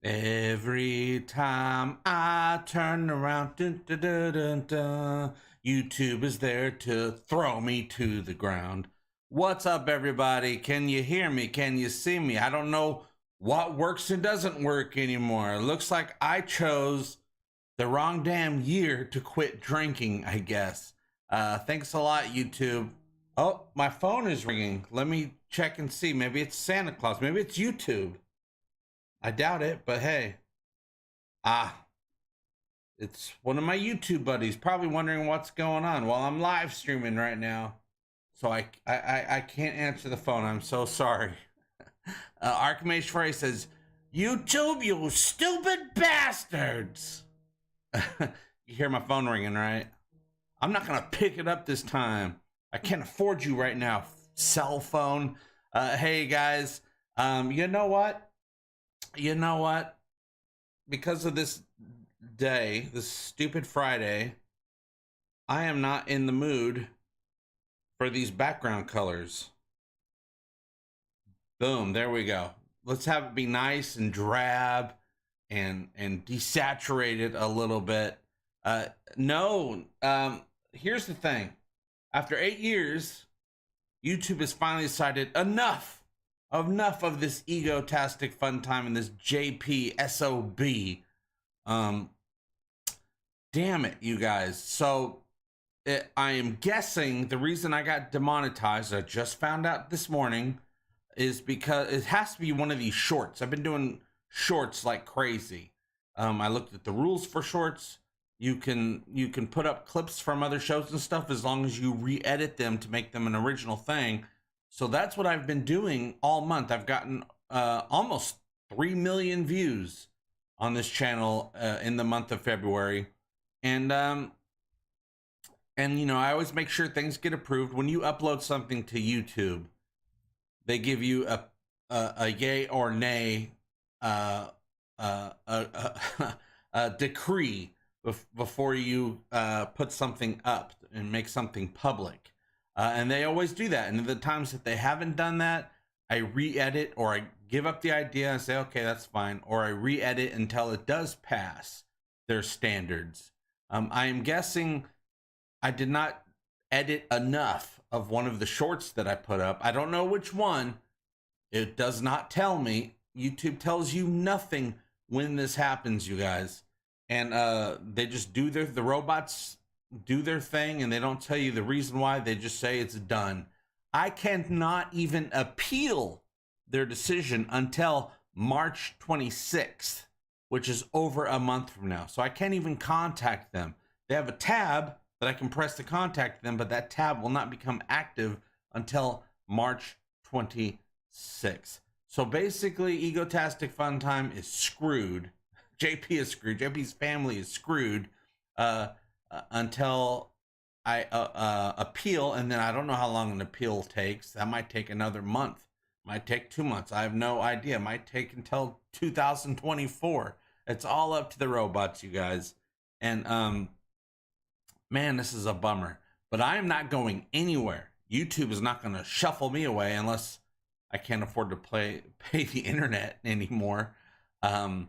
Every time I turn around, dun, dun, dun, dun, dun, YouTube is there to throw me to the ground. What's up, everybody? Can you hear me? Can you see me? I don't know what works and doesn't work anymore. It looks like I chose the wrong damn year to quit drinking, I guess. Thanks a lot, YouTube. Oh, my phone is ringing. Let me check and see. Maybe it's Santa Claus. Maybe it's YouTube. I doubt it, but hey. It's one of my YouTube buddies, probably wondering what's going on while I'm live streaming right now. So I can't answer the phone. I'm so sorry. Archmage Frey says, YouTube, you stupid bastards. You hear my phone ringing, right? I'm not going to pick it up this time. I can't afford you right now, cell phone. Hey, guys. You know what? Because of this day, this stupid Friday, I am not in the mood for these background colors. Boom, there we go. Let's have it be nice and drab and desaturated a little bit. Here's the thing. After 8 years, YouTube has finally decided enough of this egotastic fun time and this JP SOB. Damn it, you guys. So I am guessing the reason I got demonetized, I just found out this morning, is because it has to be one of these shorts. I've been doing shorts like crazy. I looked at the rules for shorts. You can put up clips from other shows and stuff as long as you re-edit them to make them an original thing. So that's what I've been doing all month. I've gotten almost 3 million views on this channel in the month of February. And you know, I always make sure things get approved. When you upload something to YouTube, they give you a yay or nay a decree before you put something up and make something public. And they always do that. And the times that they haven't done that, I re-edit, or I give up the idea and say, okay, that's fine. Or I re-edit until it does pass their standards. I am guessing I did not edit enough of one of the shorts that I put up. I don't know which one. It does not tell me. YouTube tells you nothing when this happens, you guys. And they just do the robots do their thing, and they don't tell you the reason why. They just say it's done. I cannot even appeal their decision until March 26th, which is over a month from now. So I can't even contact them. They have a tab that I can press to contact them, but that tab will not become active until March 26th. So basically, Egotastic Fun Time is screwed. JP is screwed. JP's family is screwed until I appeal, and then I don't know how long an appeal takes. That might take another month. Might take 2 months. I have no idea. Might take until 2024. It's all up to the robots, you guys. And man, this is a bummer. But I am not going anywhere. YouTube is not going to shuffle me away unless I can't afford to pay the internet anymore. I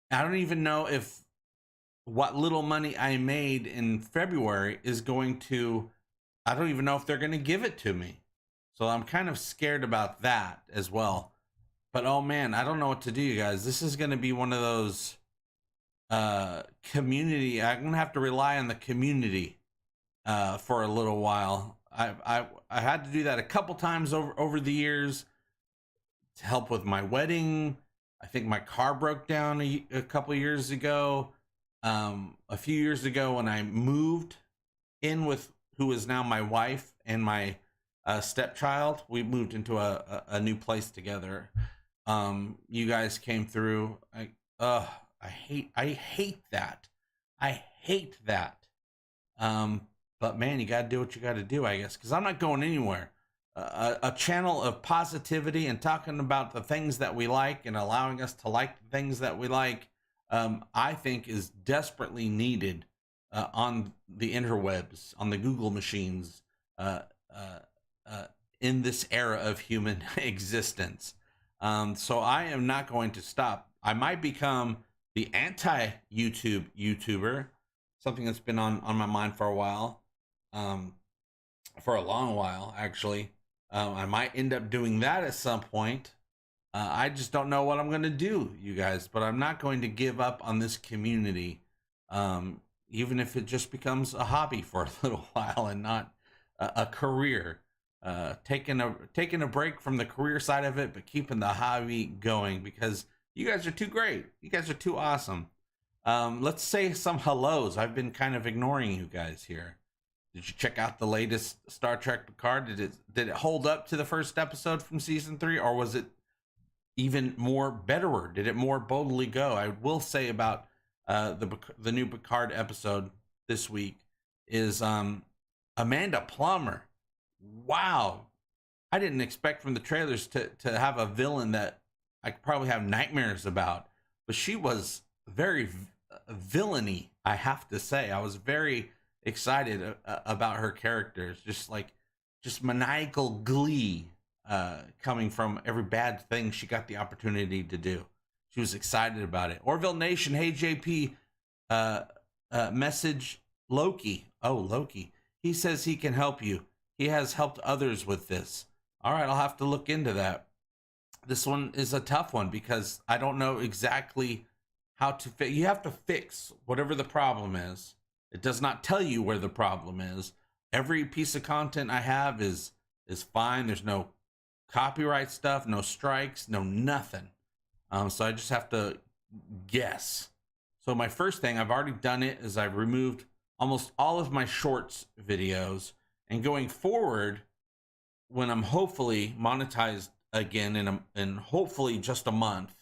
don't even know if what little money I made in February is going to, I don't even know if they're going to give it to me. So I'm kind of scared about that as well. But oh man, I don't know what to do, you guys. This is going to be one of those community. I'm going to have to rely on the community for a little while. I had to do that a couple times over the years to help with my wedding. I think my car broke down a couple years ago. A few years ago when I moved in with who is now my wife and my stepchild, we moved into a new place together. You guys came through. I hate that. I hate that. But man, you got to do what you got to do, I guess, because I'm not going anywhere. A channel of positivity and talking about the things that we like and allowing us to like the things that we like, I think is desperately needed on the interwebs, on the Google machines, in this era of human existence. So I am not going to stop. I might become the anti-YouTube YouTuber, something that's been on my mind for a while, for a long while actually. I might end up doing that at some point. I just don't know what I'm going to do, you guys, but I'm not going to give up on this community, even if it just becomes a hobby for a little while and not a career. Taking a break from the career side of it, but keeping the hobby going, because you guys are too great. You guys are too awesome. Let's say some hellos. I've been kind of ignoring you guys here. Did you check out the latest Star Trek Picard? Did it hold up to the first episode from season 3, or was it even more betterer? Did it more boldly go? I will say about the new Picard episode this week is Amanda Plummer. Wow, I didn't expect from the trailers to have a villain that I could probably have nightmares about, but she was very villainy, I have to say. I was very excited about her characters, just maniacal glee coming from every bad thing she got the opportunity to do. She was excited about it. Orville Nation, hey JP, message Loki. Oh, Loki. He says he can help you. He has helped others with this. All right, I'll have to look into that. This one is a tough one because I don't know exactly how to fix. You have to fix whatever the problem is. It does not tell you where the problem is. Every piece of content I have is fine. There's no copyright stuff, no strikes, no nothing. So I just have to guess. So my first thing, I've already done it, is I've removed almost all of my shorts videos. And going forward, when I'm hopefully monetized again in hopefully just a month,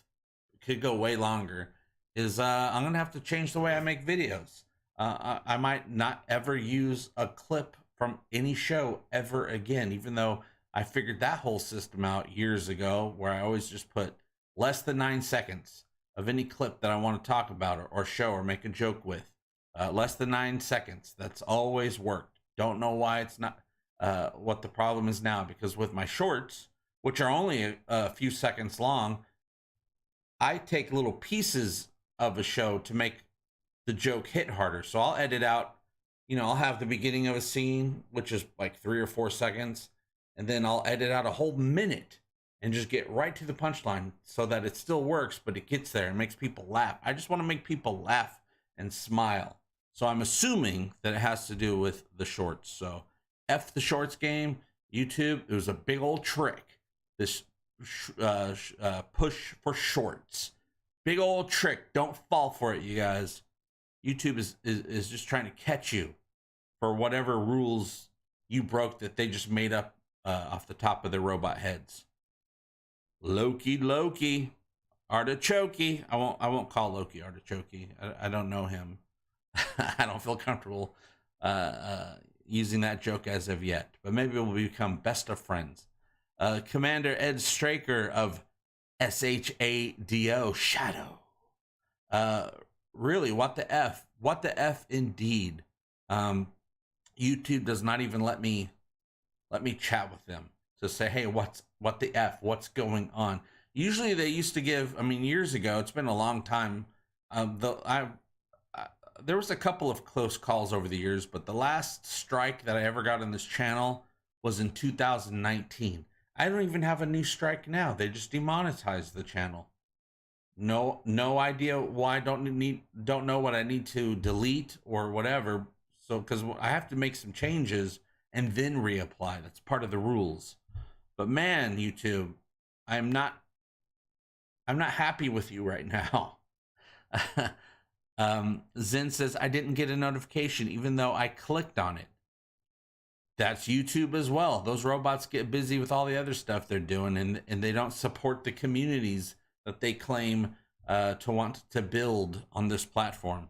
it could go way longer, is I'm gonna have to change the way I make videos. I might not ever use a clip from any show ever again, even though I figured that whole system out years ago, where I always just put less than 9 seconds of any clip that I want to talk about or show or make a joke with. Less than 9 seconds. That's always worked. Don't know why it's not what the problem is now, because with my shorts, which are only a few seconds long, I take little pieces of a show to make the joke hit harder. So I'll edit out, I'll have the beginning of a scene, which is like 3 or 4 seconds, and then I'll edit out a whole minute and just get right to the punchline so that it still works, but it gets there and makes people laugh. I just want to make people laugh and smile. So I'm assuming that it has to do with the shorts. So F the shorts game, YouTube. It was a big old trick. This push for shorts. Big old trick. Don't fall for it, you guys. YouTube is just trying to catch you for whatever rules you broke that they just made up off the top of their robot heads. Loki. Artichoke. I won't call Loki Artichoke. I don't know him. I don't feel comfortable using that joke as of yet, but maybe we'll become best of friends. Commander Ed Straker of SHADO, Shadow. Really, what the F? What the F indeed. YouTube does not even let me chat with them to say, hey, what the F? What's going on? Usually they used to give, years ago, it's been a long time. There was a couple of close calls over the years, but the last strike that I ever got on this channel was in 2019. I don't even have a new strike now. They just demonetized the channel. No idea why. Don't know what I need to delete or whatever. So, because I have to make some changes and then reapply. That's part of the rules. But man, YouTube, I'm not happy with you right now. Zen says, I didn't get a notification even though I clicked on it. That's YouTube as well. Those robots get busy with all the other stuff they're doing, and they don't support the communities that they claim to want to build on this platform.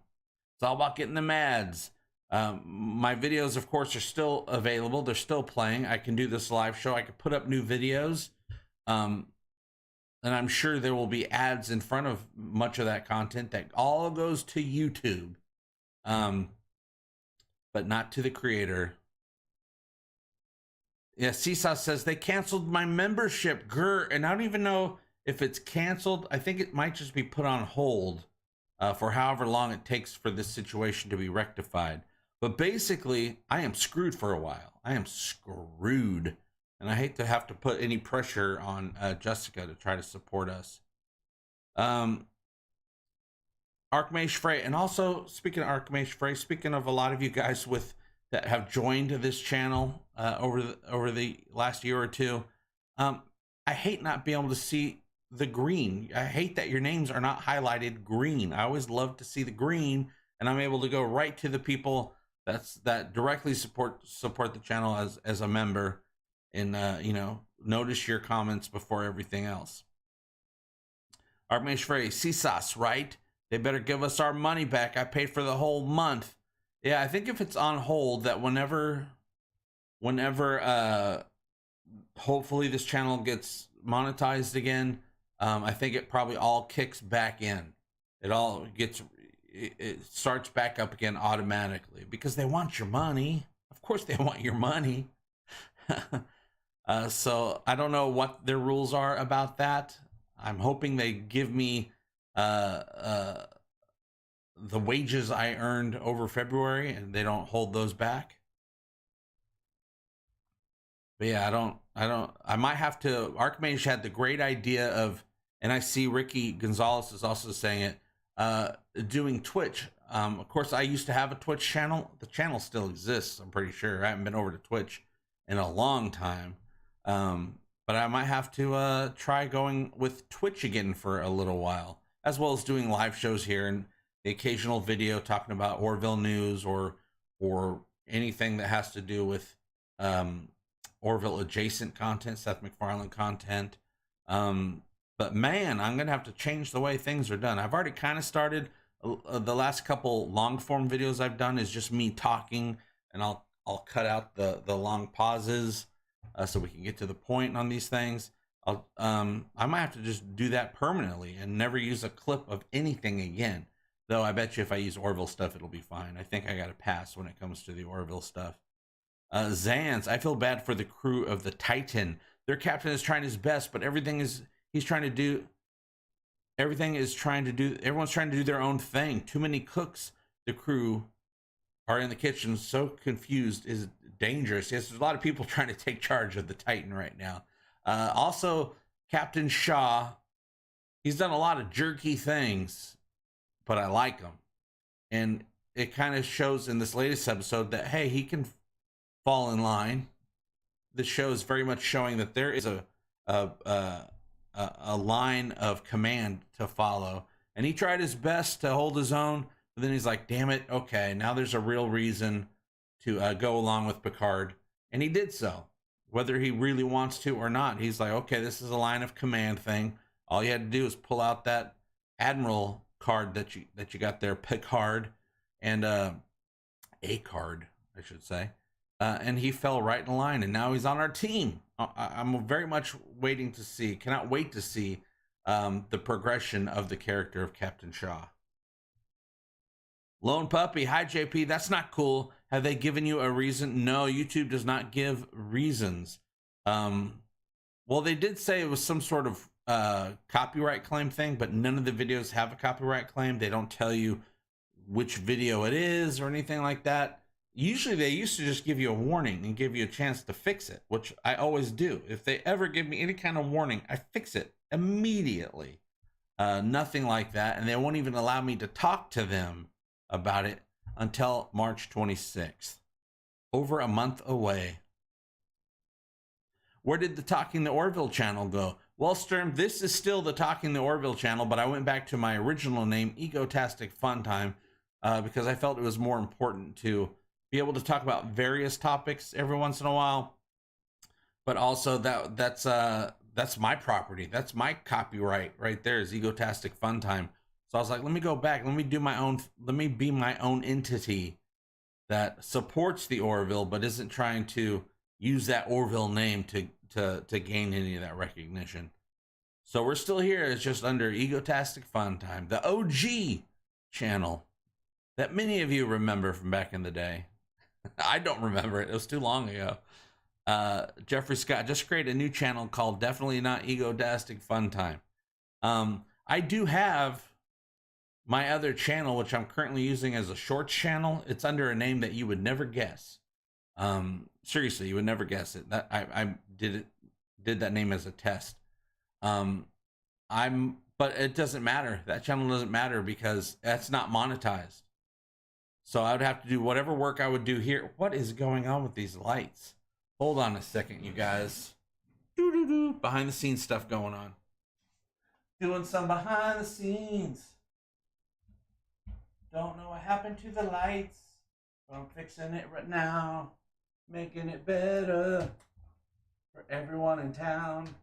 It's all about getting them ads. My videos, of course, are still available. They're still playing. I can do this live show. I can put up new videos. And I'm sure there will be ads in front of much of that content that all goes to YouTube, but not to the creator. Yeah, Seesaw says they canceled my membership, grr, and I don't even know if it's canceled, I think it might just be put on hold for however long it takes for this situation to be rectified. But basically, I am screwed for a while. I am screwed. And I hate to have to put any pressure on Jessica to try to support us. Archmage Frey, and also speaking of Archmage Frey, speaking of a lot of you guys that have joined this channel over the last year or two, I hate not being able to see the green. I hate that your names are not highlighted green. I always love to see the green, and I'm able to go right to the people that directly support the channel as a member, and you know, notice your comments before everything else. Archmage Frey, CSAS, right? They better give us our money back. I paid for the whole month. Yeah, I think if it's on hold, that whenever hopefully this channel gets monetized again, I think it probably all kicks back in. It starts back up again automatically because they want your money. Of course they want your money. So I don't know what their rules are about that. I'm hoping they give me the wages I earned over February and they don't hold those back. But yeah, I might have to. Archmage had the great idea of, and I see Ricky Gonzalez is also saying it, doing Twitch. Of course, I used to have a Twitch channel. The channel still exists, I'm pretty sure. I haven't been over to Twitch in a long time. But I might have to try going with Twitch again for a little while, as well as doing live shows here and the occasional video talking about Orville news or anything that has to do with Orville adjacent content, Seth MacFarlane content. But man, I'm gonna have to change the way things are done. I've already kind of started. The last couple long form videos I've done is just me talking, and I'll cut out the long pauses so we can get to the point on these things. I might have to just do that permanently and never use a clip of anything again. Though I bet you if I use Orville stuff, it'll be fine. I think I got a pass when it comes to the Orville stuff. Zans, I feel bad for the crew of the Titan. Their captain is trying his best, but everyone's trying to do their own thing. Too many cooks. The crew are in the kitchen, so confused is dangerous. Yes, there's a lot of people trying to take charge of the Titan right now. Also, Captain Shaw, he's done a lot of jerky things, but I like him. And it kind of shows in this latest episode that, hey, he can fall in line. The show is very much showing that there is a line of command to follow. And he tried his best to hold his own, but then he's like, damn it, okay, now there's a real reason to go along with Picard. And he did so. Whether he really wants to or not, he's like, okay, this is a line of command thing. All you had to do is pull out that Admiral card that you got there, Picard, and a card, I should say. And he fell right in line, and now he's on our team. I'm very much waiting to see, cannot wait to see the progression of the character of Captain Shaw. Lone Puppy, hi JP, that's not cool. Have they given you a reason? No, YouTube does not give reasons. Well, they did say it was some sort of copyright claim thing, but none of the videos have a copyright claim. They don't tell you which video it is or anything like that. Usually they used to just give you a warning and give you a chance to fix it, which I always do. If they ever give me any kind of warning, I fix it immediately. Nothing like that. And they won't even allow me to talk to them about it until March 26th. Over a month away. Where did the Talking the Orville channel go? Well, Sturm, this is still the Talking the Orville channel, but I went back to my original name, Egotastic Fun Time, because I felt it was more important to be able to talk about various topics every once in a while, but also that's my property. That's my copyright right there, is Egotastic Fun Time. So I was like, let me go back. Let me be my own entity that supports the Orville, but isn't trying to use that Orville name to gain any of that recognition. So we're still here. It's just under Egotastic Fun Time, the OG channel that many of you remember from back in the day. I don't remember it. It was too long ago. Jeffrey Scott just created a new channel called Definitely Not Egotastic Fun Time. I do have my other channel, which I'm currently using as a shorts channel. It's under a name that you would never guess. Seriously, you would never guess it. That I did that name as a test. But it doesn't matter. That channel doesn't matter because that's not monetized. So I would have to do whatever work I would do here. What is going on with these lights? Hold on a second, you guys. Behind the scenes stuff going on. Doing some behind the scenes. Don't know what happened to the lights, but I'm fixing it right now. Making it better for everyone in town.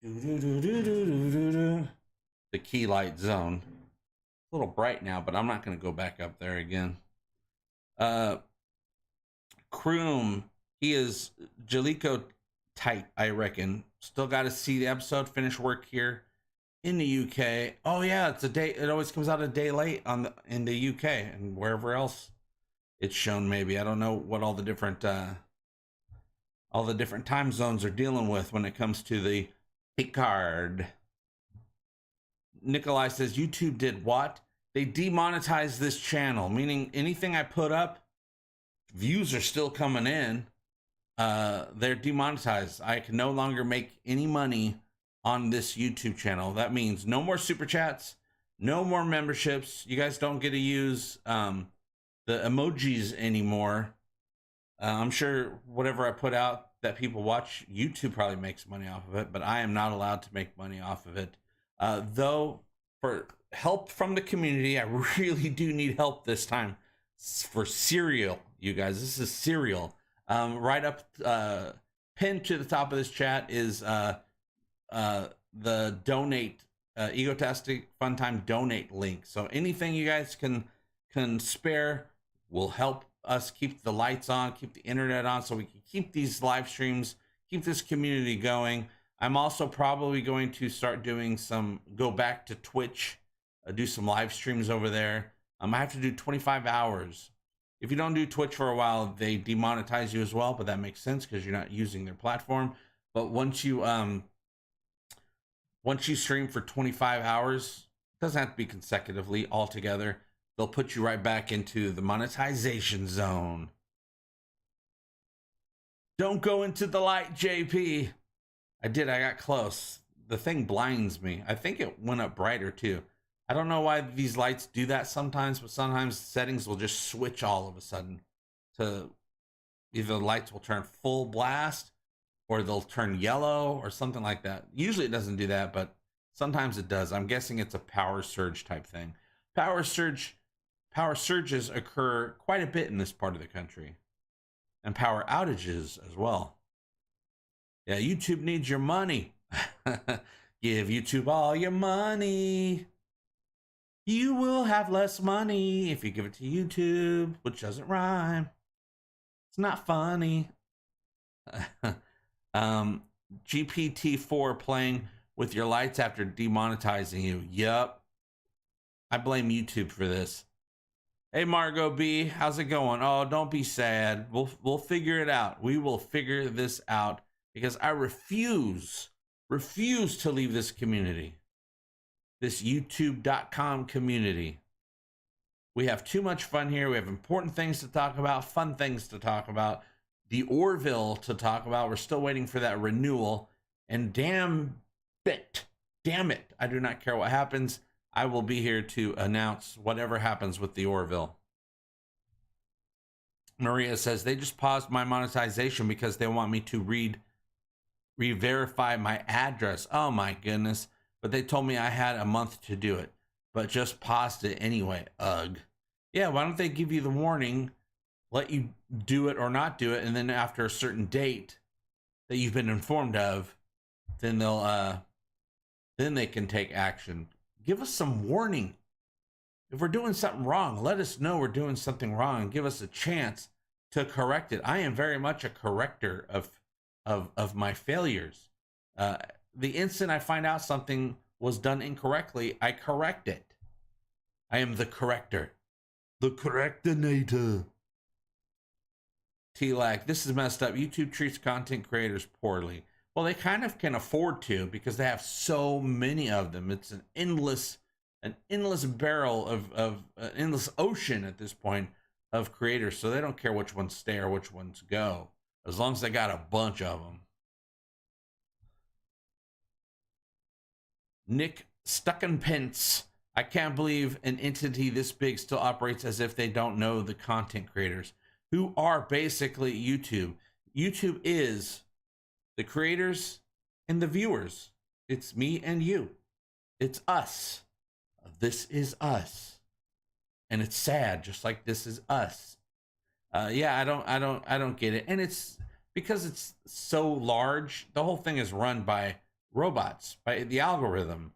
The key light zone. A little bright now, but I'm not going to go back up there again. Kroom, he is Jalico tight, I reckon. Still got to see the episode, finish work here in the UK. Oh yeah, it's a day. It always comes out a day late in the UK and wherever else it's shown. Maybe I don't know what all the different time zones are dealing with when it comes to the Picard. Nikolai says YouTube did what? They demonetized this channel, meaning anything I put up, views are still coming in. They're demonetized. I can no longer make any money on this YouTube channel. That means no more super chats, no more memberships. You guys don't get to use the emojis anymore. I'm sure whatever I put out that people watch, YouTube probably makes money off of it, but I am not allowed to make money off of it. Though for help from the community, I really do need help this time for cereal, you guys. This is cereal. Right up pinned to the top of this chat is the donate Egotastic Fun Time donate link. So anything you guys can spare will help us keep the lights on, keep the internet on, so we can keep these live streams, keep this community going. I'm also probably going to start doing go back to Twitch, do some live streams over there. I have to do 25 hours. If you don't do Twitch for a while, they demonetize you as well, but that makes sense because you're not using their platform. But once you stream for 25 hours, it doesn't have to be consecutively altogether. They'll put you right back into the monetization zone. Don't go into the light, JP. I got close. The thing blinds me. I think it went up brighter too. I don't know why these lights do that sometimes, but sometimes settings will just switch all of a sudden to either the lights will turn full blast or they'll turn yellow or something like that. Usually it doesn't do that, but sometimes it does. I'm guessing it's a power surge type thing. Power surges occur quite a bit in this part of the country, and power outages as well. Yeah, YouTube needs your money. Give YouTube all your money. You will have less money if you give it to YouTube, which doesn't rhyme. It's not funny. GPT-4 playing with your lights after demonetizing you. Yup. I blame YouTube for this. Hey, Margot B, how's it going? Oh, don't be sad. We'll figure it out. We will figure this out because I refuse to leave this community. This YouTube.com community. We have too much fun here. We have important things to talk about, fun things to talk about, the ORVILLE to talk about. We're still waiting for that renewal. And damn it, I do not care what happens. I will be here to announce whatever happens with the ORVILLE. Maria says, they just paused my monetization because they want me to re-verify my address. Oh my goodness. But they told me I had a month to do it, but just paused it anyway. Ugh. Yeah, why don't they give you the warning, let you do it or not do it, and then after a certain date that you've been informed of, then they can take action. Give us some warning. If we're doing something wrong, let us know we're doing something wrong and give us a chance to correct it. I am very much a corrector of my failures. The instant I find out something was done incorrectly, I correct it. I am the corrector. The correctinator. T-Lag, this is messed up. YouTube treats content creators poorly. Well, they kind of can afford to because they have so many of them. It's an endless barrel of an endless ocean at this point of creators. So they don't care which ones stay or which ones go, as long as they got a bunch of them. Nick Stuckenpence. I can't believe an entity this big still operates as if they don't know the content creators, who are basically YouTube. YouTube is the creators and the viewers. It's me and you. It's us. This is us. And it's sad, just like This Is Us. Yeah, I don't get it. And it's because it's so large. The whole thing is run by robots, by the algorithm.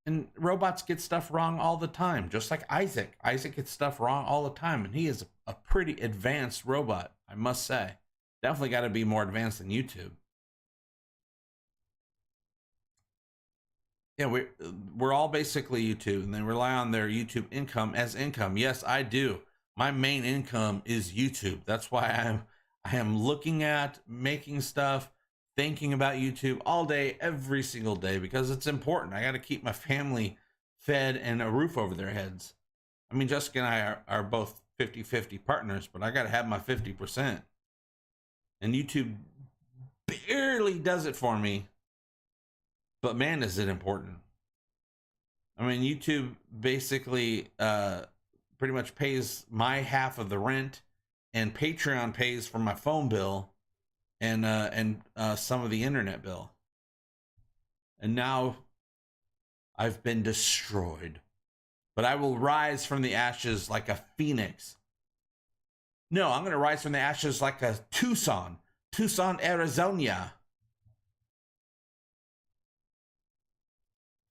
And robots get stuff wrong all the time, just like Isaac. Isaac gets stuff wrong all the time, and he is a pretty advanced robot, I must say. Definitely got to be more advanced than YouTube. Yeah, we're all basically YouTube, and they rely on their YouTube income as income. Yes, I do. My main income is YouTube. That's why I am looking at making stuff, thinking about YouTube all day, every single day, because it's important. I got to keep my family fed and a roof over their heads. I mean, Jessica and I are both 50-50 partners, but I got to have my 50%. And YouTube barely does it for me. But man, is it important. I mean, YouTube basically pretty much pays my half of the rent, and Patreon pays for my phone bill and some of the internet bill. And now I've been destroyed. But I will rise from the ashes like a phoenix. No, I'm going to rise from the ashes like a Tucson, Arizona.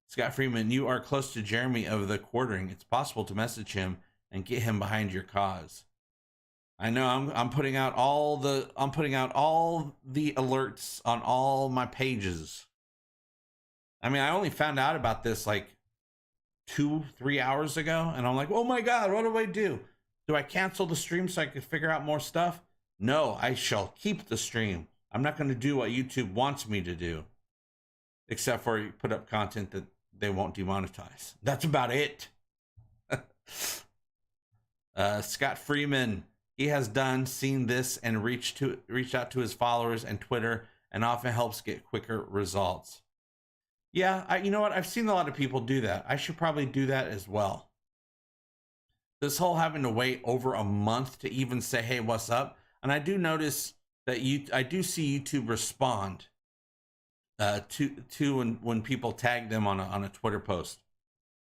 Scott Freeman, you are close to Jeremy of the Quartering. It's possible to message him and get him behind your cause. I know I'm putting out all the alerts on all my pages. I mean, I only found out about this like 2-3 hours ago, and I'm like, oh my God, what do I do? Do I cancel the stream so I can figure out more stuff? No, I shall keep the stream. I'm not going to do what YouTube wants me to do, except for put up content that they won't demonetize. That's about it. Scott Freeman, he has seen this and reached out to his followers and Twitter, and often helps get quicker results. Yeah, you know what? I've seen a lot of people do that. I should probably do that as well. This whole having to wait over a month to even say, hey, what's up? And I do notice that I do see YouTube respond to when people tag them on a Twitter post.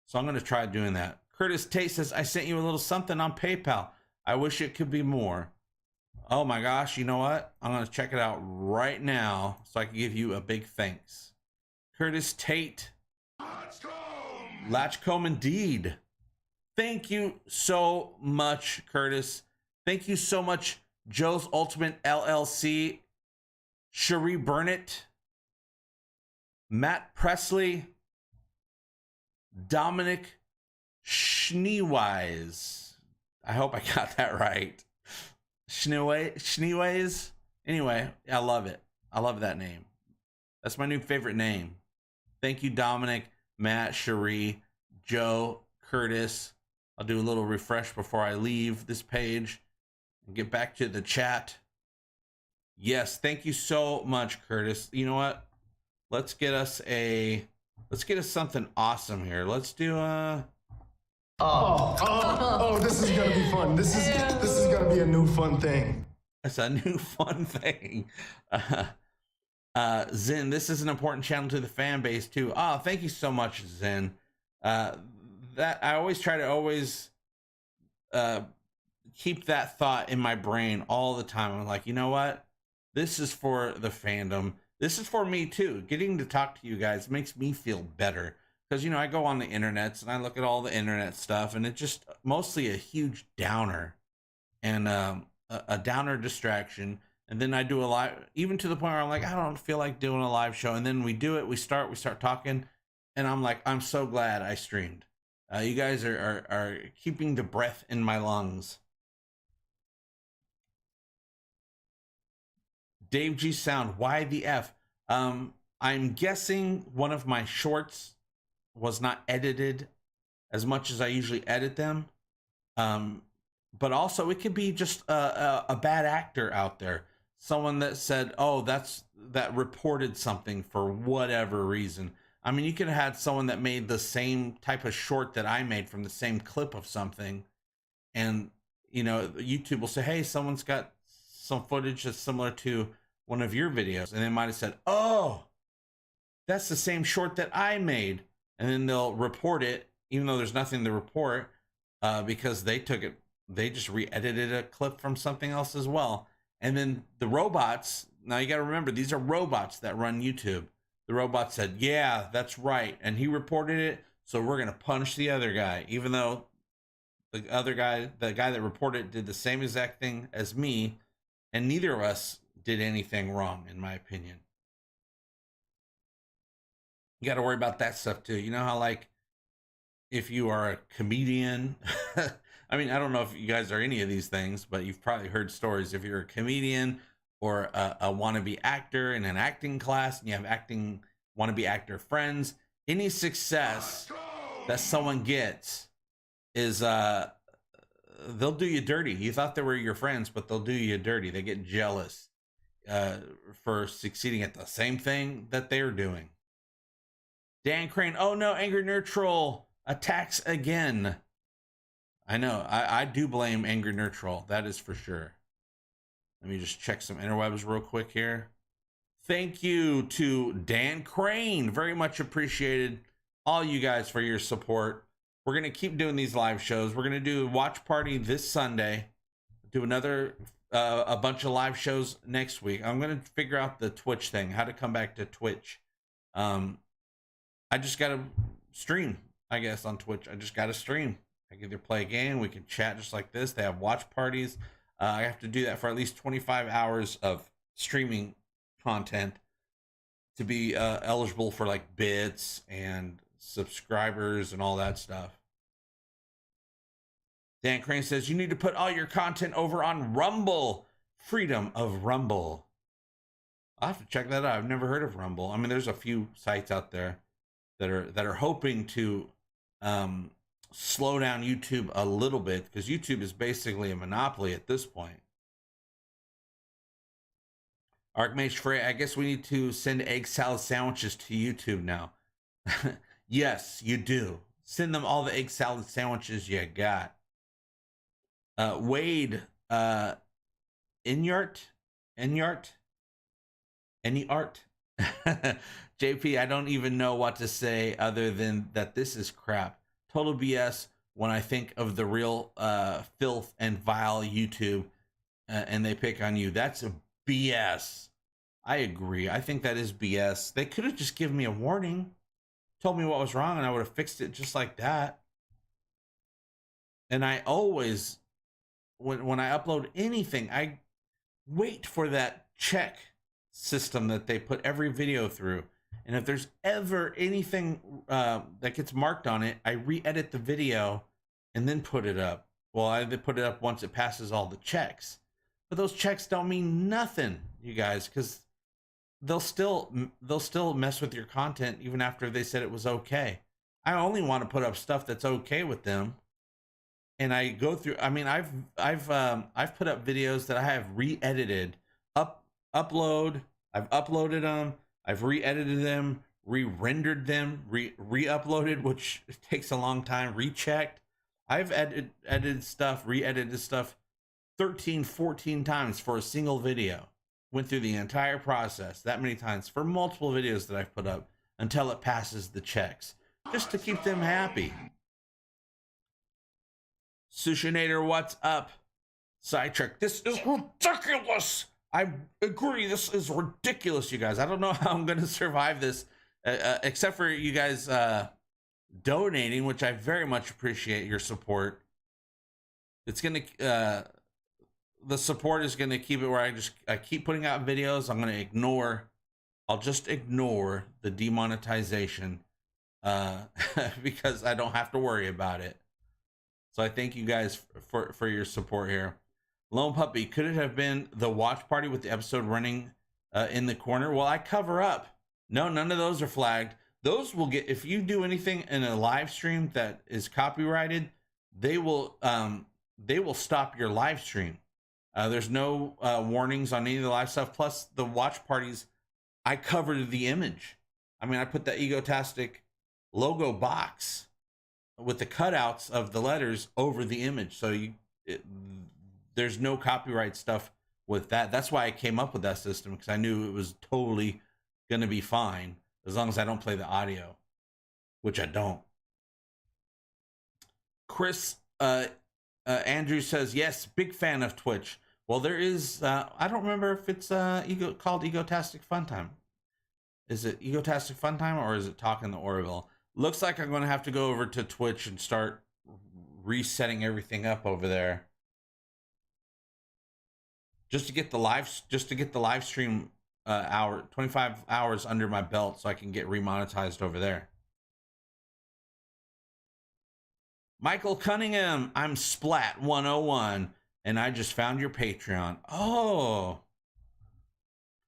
So I'm going to try doing that. Curtis Tate says, I sent you a little something on PayPal. I wish it could be more. Oh my gosh, you know what? I'm going to check it out right now so I can give you a big thanks. Curtis Tate. Latchcomb indeed. Thank you so much, Curtis. Thank you so much, Joe's Ultimate LLC, Cherie Burnett, Matt Presley, Dominic Schneewise. I hope I got that right. Schneewise. Anyway, I love it. I love that name. That's my new favorite name. Thank you, Dominic, Matt, Cherie, Joe, Curtis. I'll do a little refresh before I leave this page and get back to the chat. Yes, thank you so much, Curtis. You know what? Let's get us something awesome here. Let's do this is gonna be fun. This is gonna be a new fun thing. It's a new fun thing. Zen, this is an important channel to the fan base too. Oh, thank you so much, Zen. That I always try to keep that thought in my brain all the time. I'm like, you know what? This is for the fandom. This is for me too. Getting to talk to you guys makes me feel better. Because, you know, I go on the internets and I look at all the internet stuff, and it's just mostly a huge downer and a downer distraction. And then I do a live, even to the point where I'm like, I don't feel like doing a live show. And then we do it. We start talking, and I'm like, I'm so glad I streamed. You guys are keeping the breath in my lungs. Dave G Sound, why the F? I'm guessing one of my shorts was not edited as much as I usually edit them. But also it could be just a bad actor out there. Someone that said, oh, that reported something for whatever reason. I mean, you could have had someone that made the same type of short that I made from the same clip of something. And, you know, YouTube will say, hey, someone's got some footage that's similar to one of your videos. And they might have said, oh, that's the same short that I made. And then they'll report it, even though there's nothing to report, because they took it, they just re-edited a clip from something else as well. And then the robots, now you got to remember, these are robots that run YouTube. The robot said, yeah, that's right. And he reported it. So we're going to punish the other guy, even though the other guy, the guy that reported it, did the same exact thing as me. And neither of us did anything wrong, in my opinion. You got to worry about that stuff too. You know how, like, if you are a comedian, I mean, I don't know if you guys are any of these things, but you've probably heard stories. If you're a comedian or a wannabe actor in an acting class, and you have wannabe actor friends, any success that someone gets is they'll do you dirty. You thought they were your friends, but they'll do you dirty. They get jealous for succeeding at the same thing that they're doing. Dan Crane, oh no, Angry Nerd Troll attacks again. I know, I do blame Angry Nerd Troll, that is for sure. Let me just check some interwebs real quick here. Thank you to Dan Crane, very much appreciated. All you guys for your support. We're going to keep doing these live shows. We're going to do a watch party this Sunday. Do another, a bunch of live shows next week. I'm going to figure out the Twitch thing, how to come back to Twitch. I just got to stream, I guess, on Twitch. I just got to stream. I can either play a game, we can chat just like this. They have watch parties. I have to do that for at least 25 hours of streaming content to be eligible for like bits and subscribers and all that stuff. Dan Crane says, you need to put all your content over on Rumble. Freedom of Rumble. I'll have to check that out. I've never heard of Rumble. I mean, there's a few sites out there that are hoping to slow down YouTube a little bit, because YouTube is basically a monopoly at this point. Archmage Frey, I guess we need to send egg salad sandwiches to YouTube now. Yes, you do. Send them all the egg salad sandwiches you got. Wade, Enyart. JP, I don't even know what to say other than that this is crap. Total BS when I think of the real filth and vile YouTube and they pick on you. That's a BS. I agree. I think that is BS. They could have just given me a warning, told me what was wrong, and I would have fixed it just like that. And I always, when I upload anything, I wait for that check system that they put every video through. And if there's ever anything that gets marked on it, I re-edit the video and then put it up. Well, I put it up once it passes all the checks. But those checks don't mean nothing, you guys, because they'll still mess with your content even after they said it was okay. I only want to put up stuff that's okay with them. And I go through, I mean, I've put up videos that I have re-edited, I've uploaded them, I've re-edited them, re-rendered them, re-uploaded, which takes a long time, rechecked. I've edited stuff, re-edited stuff 13, 14 times for a single video. Went through the entire process that many times for multiple videos that I've put up until it passes the checks, just to keep them happy. Sushinator, what's up? Sidetrack, this is ridiculous. I agree, this is ridiculous, you guys. I don't know how I'm going to survive this, except for you guys donating, which I very much appreciate your support. It's going to, the support is going to keep it where I keep putting out videos. I'll just ignore the demonetization because I don't have to worry about it. So I thank you guys for your support here. Lone Puppy, could it have been the watch party with the episode running in the corner. Well, I cover up. No, none of those are flagged. Those will get, if you do anything in a live stream that is copyrighted, they will stop your live stream. There's no warnings on any of the live stuff. Plus the watch parties, I covered the image. I mean, I put the Egotastic logo box with the cutouts of the letters over the image. So there's no copyright stuff with that. That's why I came up with that system, because I knew it was totally going to be fine as long as I don't play the audio, which I don't. Chris Andrew says, yes, big fan of Twitch. Well, there is, I don't remember if it's called Egotastic Fun Time. Is it Egotastic Fun Time or is it Talking the Orville? Looks like I'm going to have to go over to Twitch and start resetting everything up over there. Just to get the live stream 25 hours under my belt so I can get remonetized over there. Michael Cunningham, I'm Splat 101 and I just found your Patreon. Oh,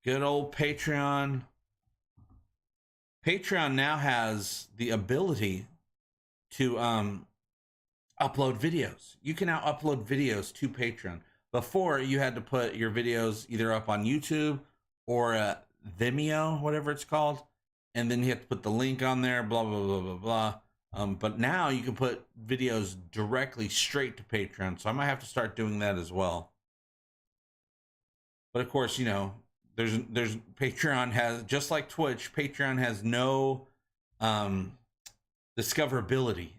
good old Patreon. Patreon now has the ability to upload videos. You can now upload videos to Patreon. Before, you had to put your videos either up on YouTube or Vimeo, whatever it's called, and then you have to put the link on there, blah, blah, blah, blah, blah. But now you can put videos directly straight to Patreon, so I might have to start doing that as well. But of course, you know, there's Patreon has, just like Twitch, Patreon has no discoverability.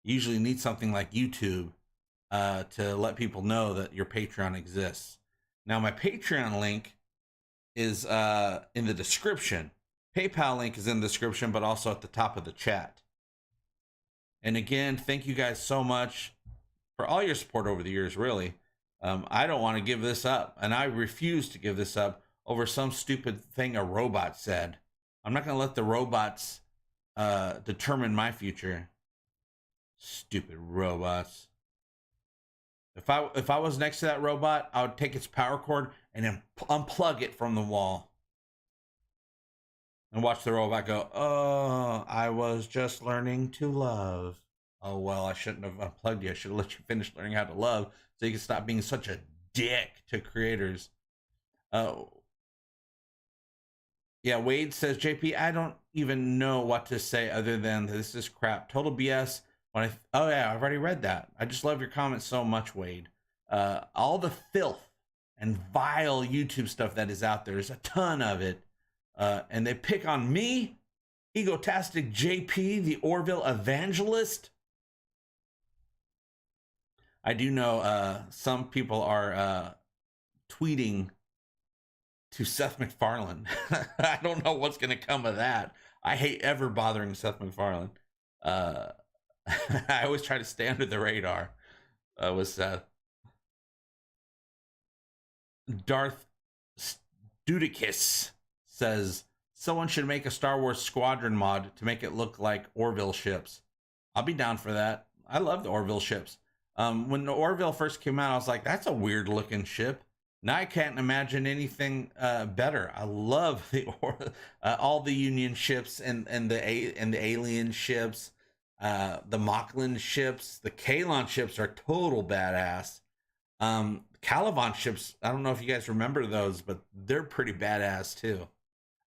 You usually need something like YouTube to let people know that your Patreon exists. Now, my Patreon link is in the description. PayPal link is in the description, but also at the top of the chat. And again, thank you guys so much for all your support over the years, really. I don't want to give this up, and I refuse to give this up over some stupid thing a robot said. I'm not going to let the robots determine my future. Stupid robots. If I was next to that robot, I would take its power cord and then unplug it from the wall. And watch the robot go, oh, I was just learning to love. Oh, well, I shouldn't have unplugged you. I should have let you finish learning how to love so you can stop being such a dick to creators. Yeah, Wade says, JP, I don't even know what to say other than this is crap. Total BS. Oh, yeah, I've already read that. I just love your comments so much, Wade. All the filth and vile YouTube stuff that is out there, there's a ton of it. And they pick on me, Egotastic JP, the Orville evangelist. I do know some people are tweeting to Seth MacFarlane. I don't know what's going to come of that. I hate ever bothering Seth MacFarlane. I always try to stay under the radar with Seth. Darth Studicus says, someone should make a Star Wars Squadron mod to make it look like Orville ships. I'll be down for that. I love the Orville ships. When the Orville first came out, I was like, that's a weird looking ship. Now I can't imagine anything better. I love all the Union ships and the alien ships, the Moclan ships, the Kalon ships are total badass. Caliban ships, I don't know if you guys remember those, but they're pretty badass too.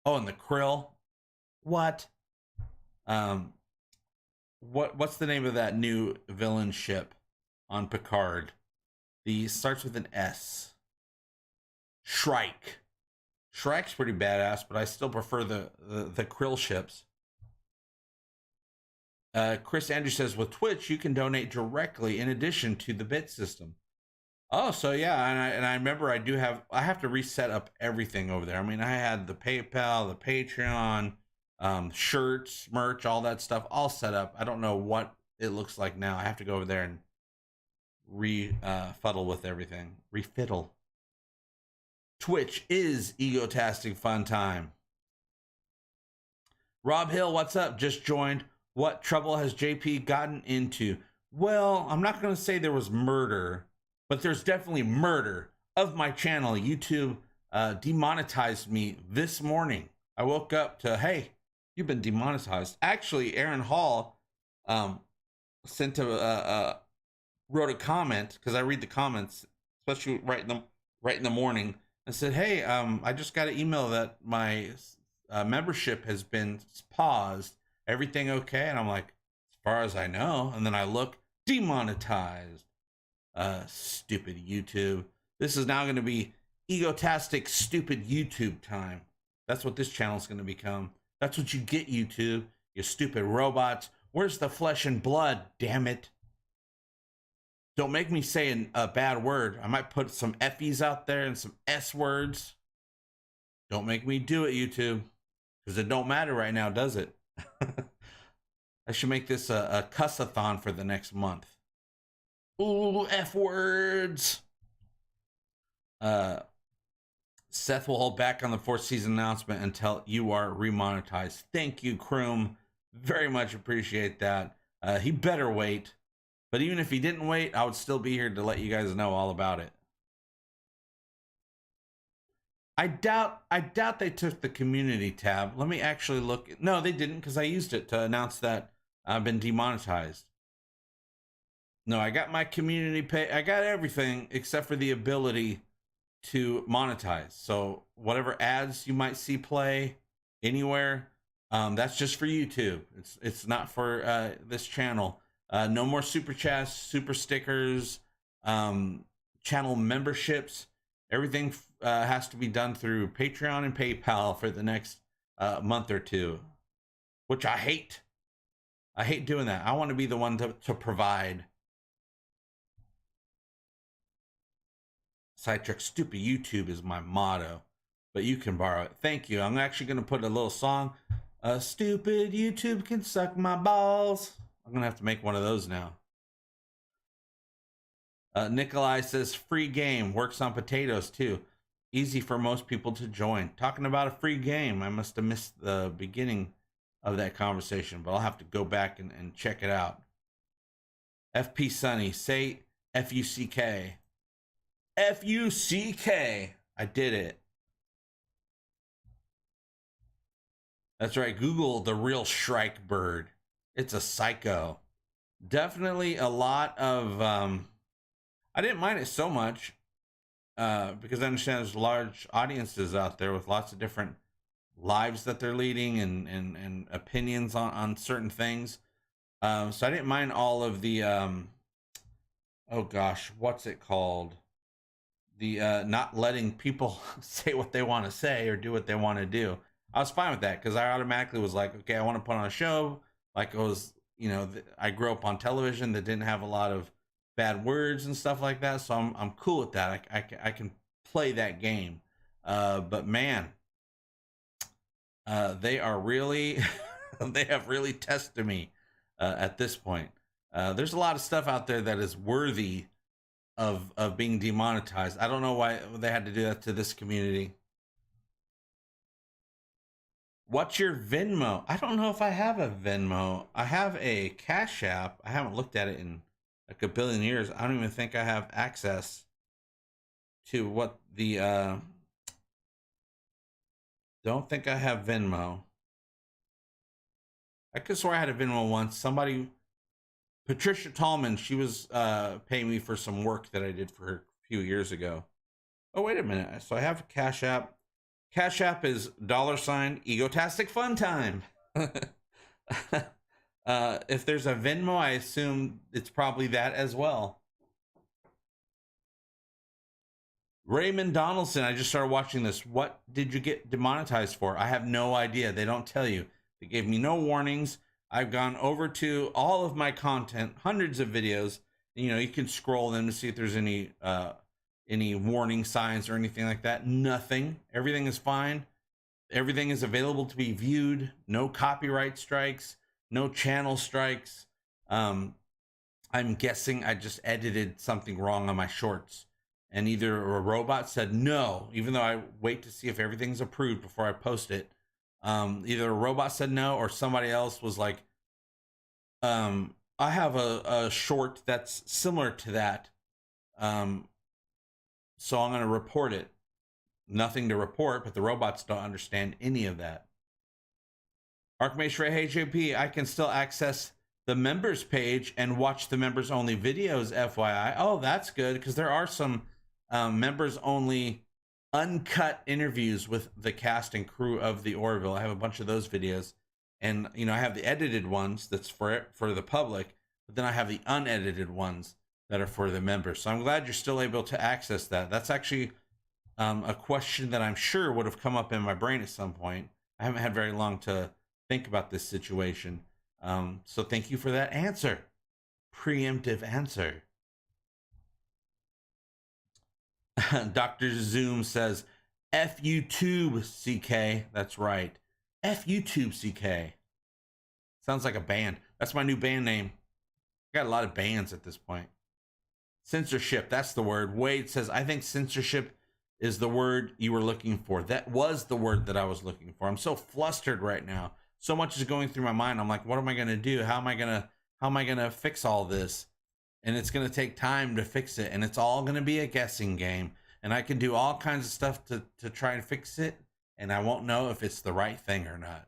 Oh, and the Krill. What? What's the name of that new villain ship on Picard? The starts with an S. Shrike. Shrike's pretty badass, but I still prefer the Krill ships. Chris Andrew says, with Twitch, you can donate directly in addition to the bit system. Oh, so yeah, and I remember I have to reset up everything over there. I mean, I had the PayPal, the Patreon, shirts, merch, all that stuff all set up. I don't know what it looks like now. I have to go over there and refiddle with everything. Refiddle. Twitch is Egotastic Fun Time. Rob Hill, what's up? Just joined. What trouble has JP gotten into? Well, I'm not going to say there was murder, but there's definitely murder of my channel. YouTube demonetized me this morning. I woke up to, hey, you've been demonetized. Actually, Aaron Hall sent wrote a comment, because I read the comments, especially right in the morning, and said, hey, I just got an email that my membership has been paused. Everything okay? And I'm like, as far as I know. And then I look, demonetized. Stupid YouTube. This is now going to be egotastic, stupid YouTube time. That's what this channel is going to become. That's what you get, YouTube. You stupid robots. Where's the flesh and blood? Damn it. Don't make me say a bad word. I might put some F's out there and some S words. Don't make me do it, YouTube. Because it don't matter right now, does it? I should make this a cuss-a-thon for the next month. Ooh, F words. Seth will hold back on the 4th season announcement until you are remonetized. Thank you, Kroom. Very much appreciate that. He better wait. But even if he didn't wait, I would still be here to let you guys know all about it. I doubt they took the community tab. Let me actually look. No, they didn't, because I used it to announce that I've been demonetized. No, I got my community pay. I got everything except for the ability to monetize. So whatever ads you might see play anywhere, that's just for YouTube. It's not for this channel. No more super chats, super stickers, channel memberships. Everything has to be done through Patreon and PayPal for the next month or two, which I hate. I hate doing that. I want to be the one to provide. Sidetrack, stupid YouTube is my motto, but you can borrow it. Thank you. I'm actually going to put a little song. Stupid YouTube can suck my balls. I'm going to have to make one of those now. Nikolai says, free game. Works on potatoes, too. Easy for most people to join. Talking about a free game. I must have missed the beginning of that conversation, but I'll have to go back and check it out. FP Sunny, say F-U-C-K. F-U-C-K. I did it. That's right. Google the real Shrike bird. It's a psycho. Definitely a lot of... I didn't mind it so much because I understand there's large audiences out there with lots of different lives that they're leading and opinions on certain things. So I didn't mind all of the... oh gosh, what's it called? The not letting people say what they want to say or do what they want to do. I was fine with that because I automatically was like, okay, I want to put on a show. Like it was, you know, I grew up on television that didn't have a lot of bad words and stuff like that. So I'm cool with that. I can play that game. But man, they are really, they have really tested me at this point. There's a lot of stuff out there that is worthy of being demonetized. I don't know why they had to do that to this community. What's your Venmo? I don't know if I have a Venmo. I have a Cash App. I haven't looked at it in like a billion years. I don't even think I have access to what the don't think I have Venmo. I could swear I had a Venmo once. Somebody, Patricia Tallman, she was paying me for some work that I did for her a few years ago. Oh, wait a minute. So I have a Cash App. Cash App is $ egotastic fun time. If there's a Venmo, I assume it's probably that as well. Raymond Donaldson, I just started watching this. What did you get demonetized for? I have no idea. They don't tell you. They gave me no warnings. I've gone over to all of my content, hundreds of videos. You know, you can scroll them to see if there's any warning signs or anything like that. Nothing. Everything is fine. Everything is available to be viewed. No copyright strikes. No channel strikes. I'm guessing I just edited something wrong on my shorts. And either a robot said no, even though I wait to see if everything's approved before I post it. Either a robot said no or somebody else was like, I have a short that's similar to that. So I'm going to report it. nothing to report, but the robots don't understand any of that. Archmage Ray, hey JP, I can still access the members page and watch the members only videos, FYI. Oh, that's good, because there are some members only uncut interviews with the cast and crew of the Orville. I have a bunch of those videos, and you know, I have the edited ones that's for the public, but then I have the unedited ones that are for the members. So I'm glad you're still able to access that. That's actually a question that I'm sure would have come up in my brain at some point. I haven't had very long to think about this situation. So thank you for that answer. Preemptive answer. Dr. Zoom says, F YouTube CK. That's right. F YouTube CK. Sounds like a band. That's my new band name. I got a lot of bands at this point. Censorship, that's the word. Wade says, I think censorship is the word you were looking for. That was the word that I was looking for. I'm so flustered right now. So much is going through my mind. I'm like, what am I going to do? How am I going to fix all this? And it's going to take time to fix it. And it's all going to be a guessing game. And I can do all kinds of stuff to try and fix it. And I won't know if it's the right thing or not.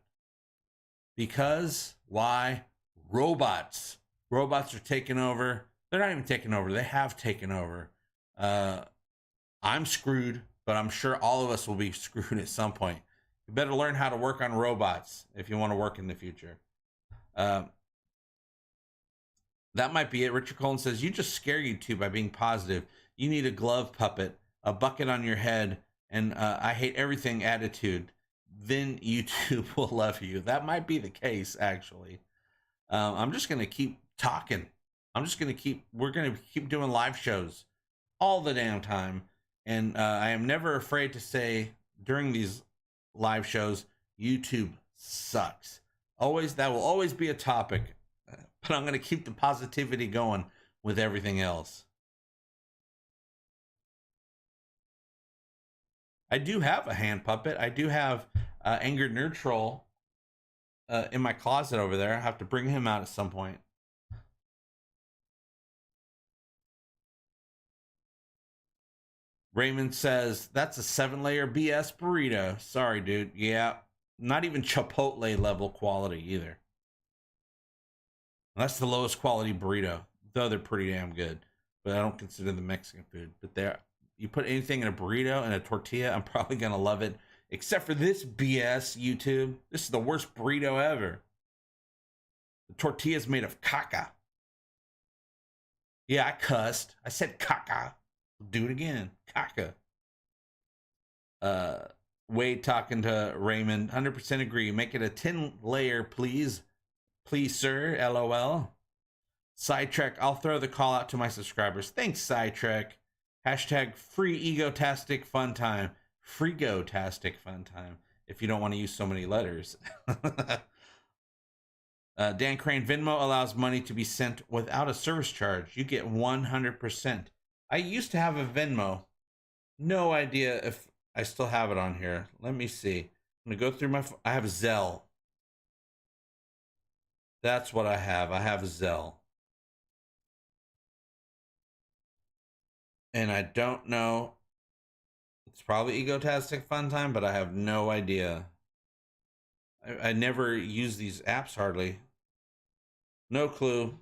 Because, why? Robots. Robots are taking over. They're not even taking over. They have taken over. I'm screwed, but I'm sure all of us will be screwed at some point. You better learn how to work on robots if you want to work in the future. That might be it. Richard Cullen says, you just scare YouTube by being positive. You need a glove puppet, a bucket on your head, and I hate everything attitude. Then YouTube will love you. That might be the case, actually. I'm just going to keep talking. We're going to keep doing live shows all the damn time. And I am never afraid to say during these live shows, YouTube sucks. That will always be a topic. But I'm going to keep the positivity going with everything else. I do have a hand puppet. I do have Angered Nerd Troll in my closet over there. I have to bring him out at some point. Raymond says, that's a 7-layer BS burrito. Sorry, dude. Yeah, not even Chipotle level quality either. That's the lowest quality burrito, though they're pretty damn good. But I don't consider them Mexican food. But you put anything in a burrito and a tortilla, I'm probably going to love it. Except for this BS, YouTube. This is the worst burrito ever. The tortilla is made of caca. Yeah, I cussed. I said caca. Do it again. Caca. Wade talking to Raymond. 100% agree. Make it a 10-layer, please. Please, sir. LOL. Sidetrack. I'll throw the call out to my subscribers. Thanks, Sidetrack. Hashtag free egotastic fun time. Freegotastic fun time. If you don't want to use so many letters. Dan Crane. Venmo allows money to be sent without a service charge. You get 100%. I used to have a Venmo. No idea if I still have it on here. Let me see. I'm going to go through my... I have Zelle. That's what I have. I have Zelle. And I don't know. It's probably Egotastic Fun Time, but I have no idea. I never use these apps hardly. No clue.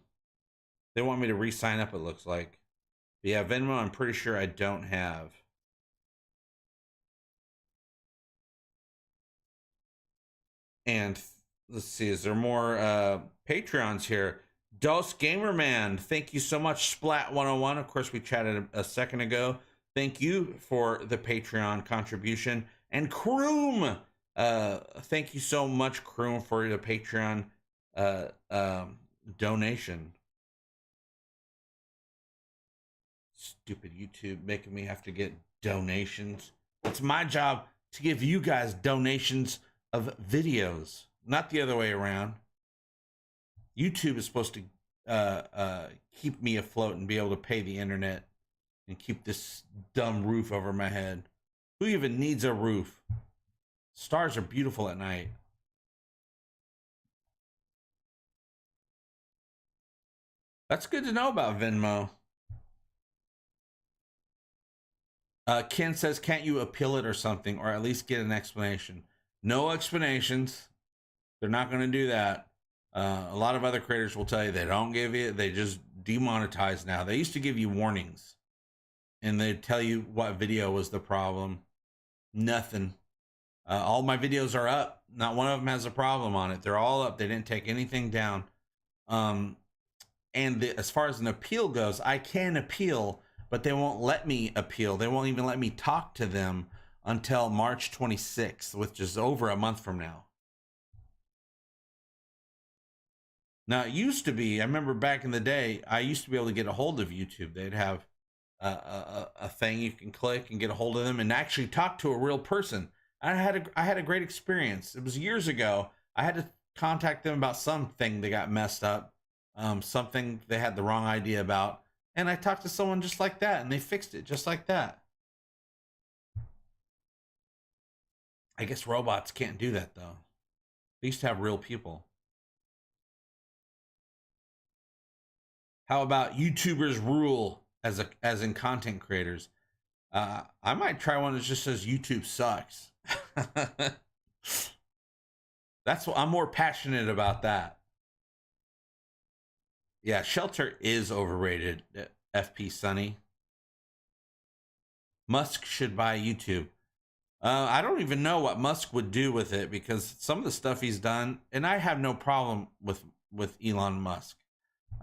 They want me to re-sign up, it looks like. But yeah, Venmo, I'm pretty sure I don't have. And let's see, is there more Patreons here? Dos Gamerman, thank you so much. Splat 101, of course, we chatted a second ago. Thank you for the Patreon contribution. And Kroom, thank you so much, Kroom, for the Patreon donation. Stupid YouTube making me have to get donations. It's my job to give you guys donations of videos, not the other way around. YouTube is supposed to keep me afloat and be able to pay the internet and keep this dumb roof over my head. Who even needs a roof? Stars are beautiful at night. That's good to know about Venmo. Ken says, can't you appeal it or something, or at least get an explanation? No explanations. They're not going to do that. A lot of other creators will tell you they don't give you, they just demonetize now. They used to give you warnings and they'd tell you what video was the problem. Nothing. All my videos are up. Not one of them has a problem on it. They're all up. They didn't take anything down. As far as an appeal goes, I can appeal, but they won't let me appeal. They won't even let me talk to them until March 26th, which is over a month from now. Now, it used to be, I remember back in the day, I used to be able to get a hold of YouTube. They'd have a thing you can click and get a hold of them and actually talk to a real person. I had a great experience. It was years ago. I had to contact them about something that got messed up, something they had the wrong idea about. And I talked to someone just like that, and they fixed it just like that. I guess robots can't do that, though. They used to have real people. How about YouTubers rule as in content creators? I might try one that just says YouTube sucks. That's what I'm more passionate about that. Yeah, Shelter is overrated, FP Sunny. Musk should buy YouTube. I don't even know what Musk would do with it, because some of the stuff he's done, and I have no problem with Elon Musk,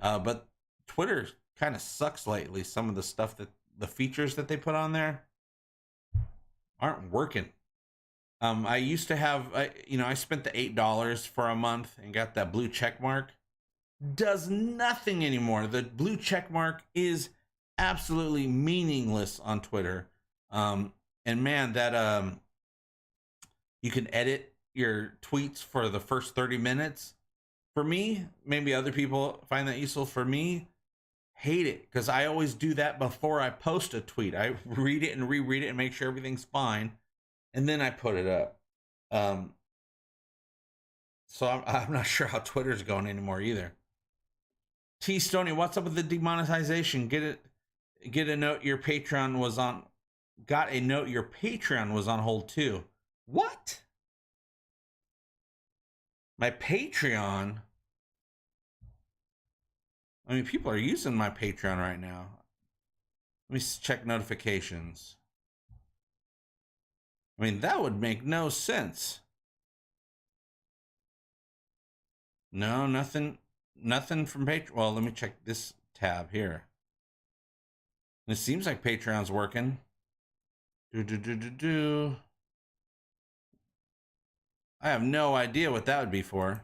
but Twitter kind of sucks lately. Some of the stuff that the features that they put on there aren't working. I used to have, I spent the $8 for a month and got that blue check mark. Does nothing anymore. The blue check mark is absolutely meaningless on Twitter. And man, that you can edit your tweets for the first 30 minutes. For me, maybe other people find that useful. For me, hate it, because I always do that before I post a tweet. I read it and reread it and make sure everything's fine, and then I put it up. So I'm not sure how Twitter's going anymore either. T Stoney, what's up with the demonetization? Get a note your Patreon was on. Got a note your Patreon was on hold too. What? My Patreon? I mean, people are using my Patreon right now. Let me check notifications. I mean, that would make no sense. No, nothing from Patreon. Well, let me check this tab here. It seems like Patreon's working. I have no idea what that would be for.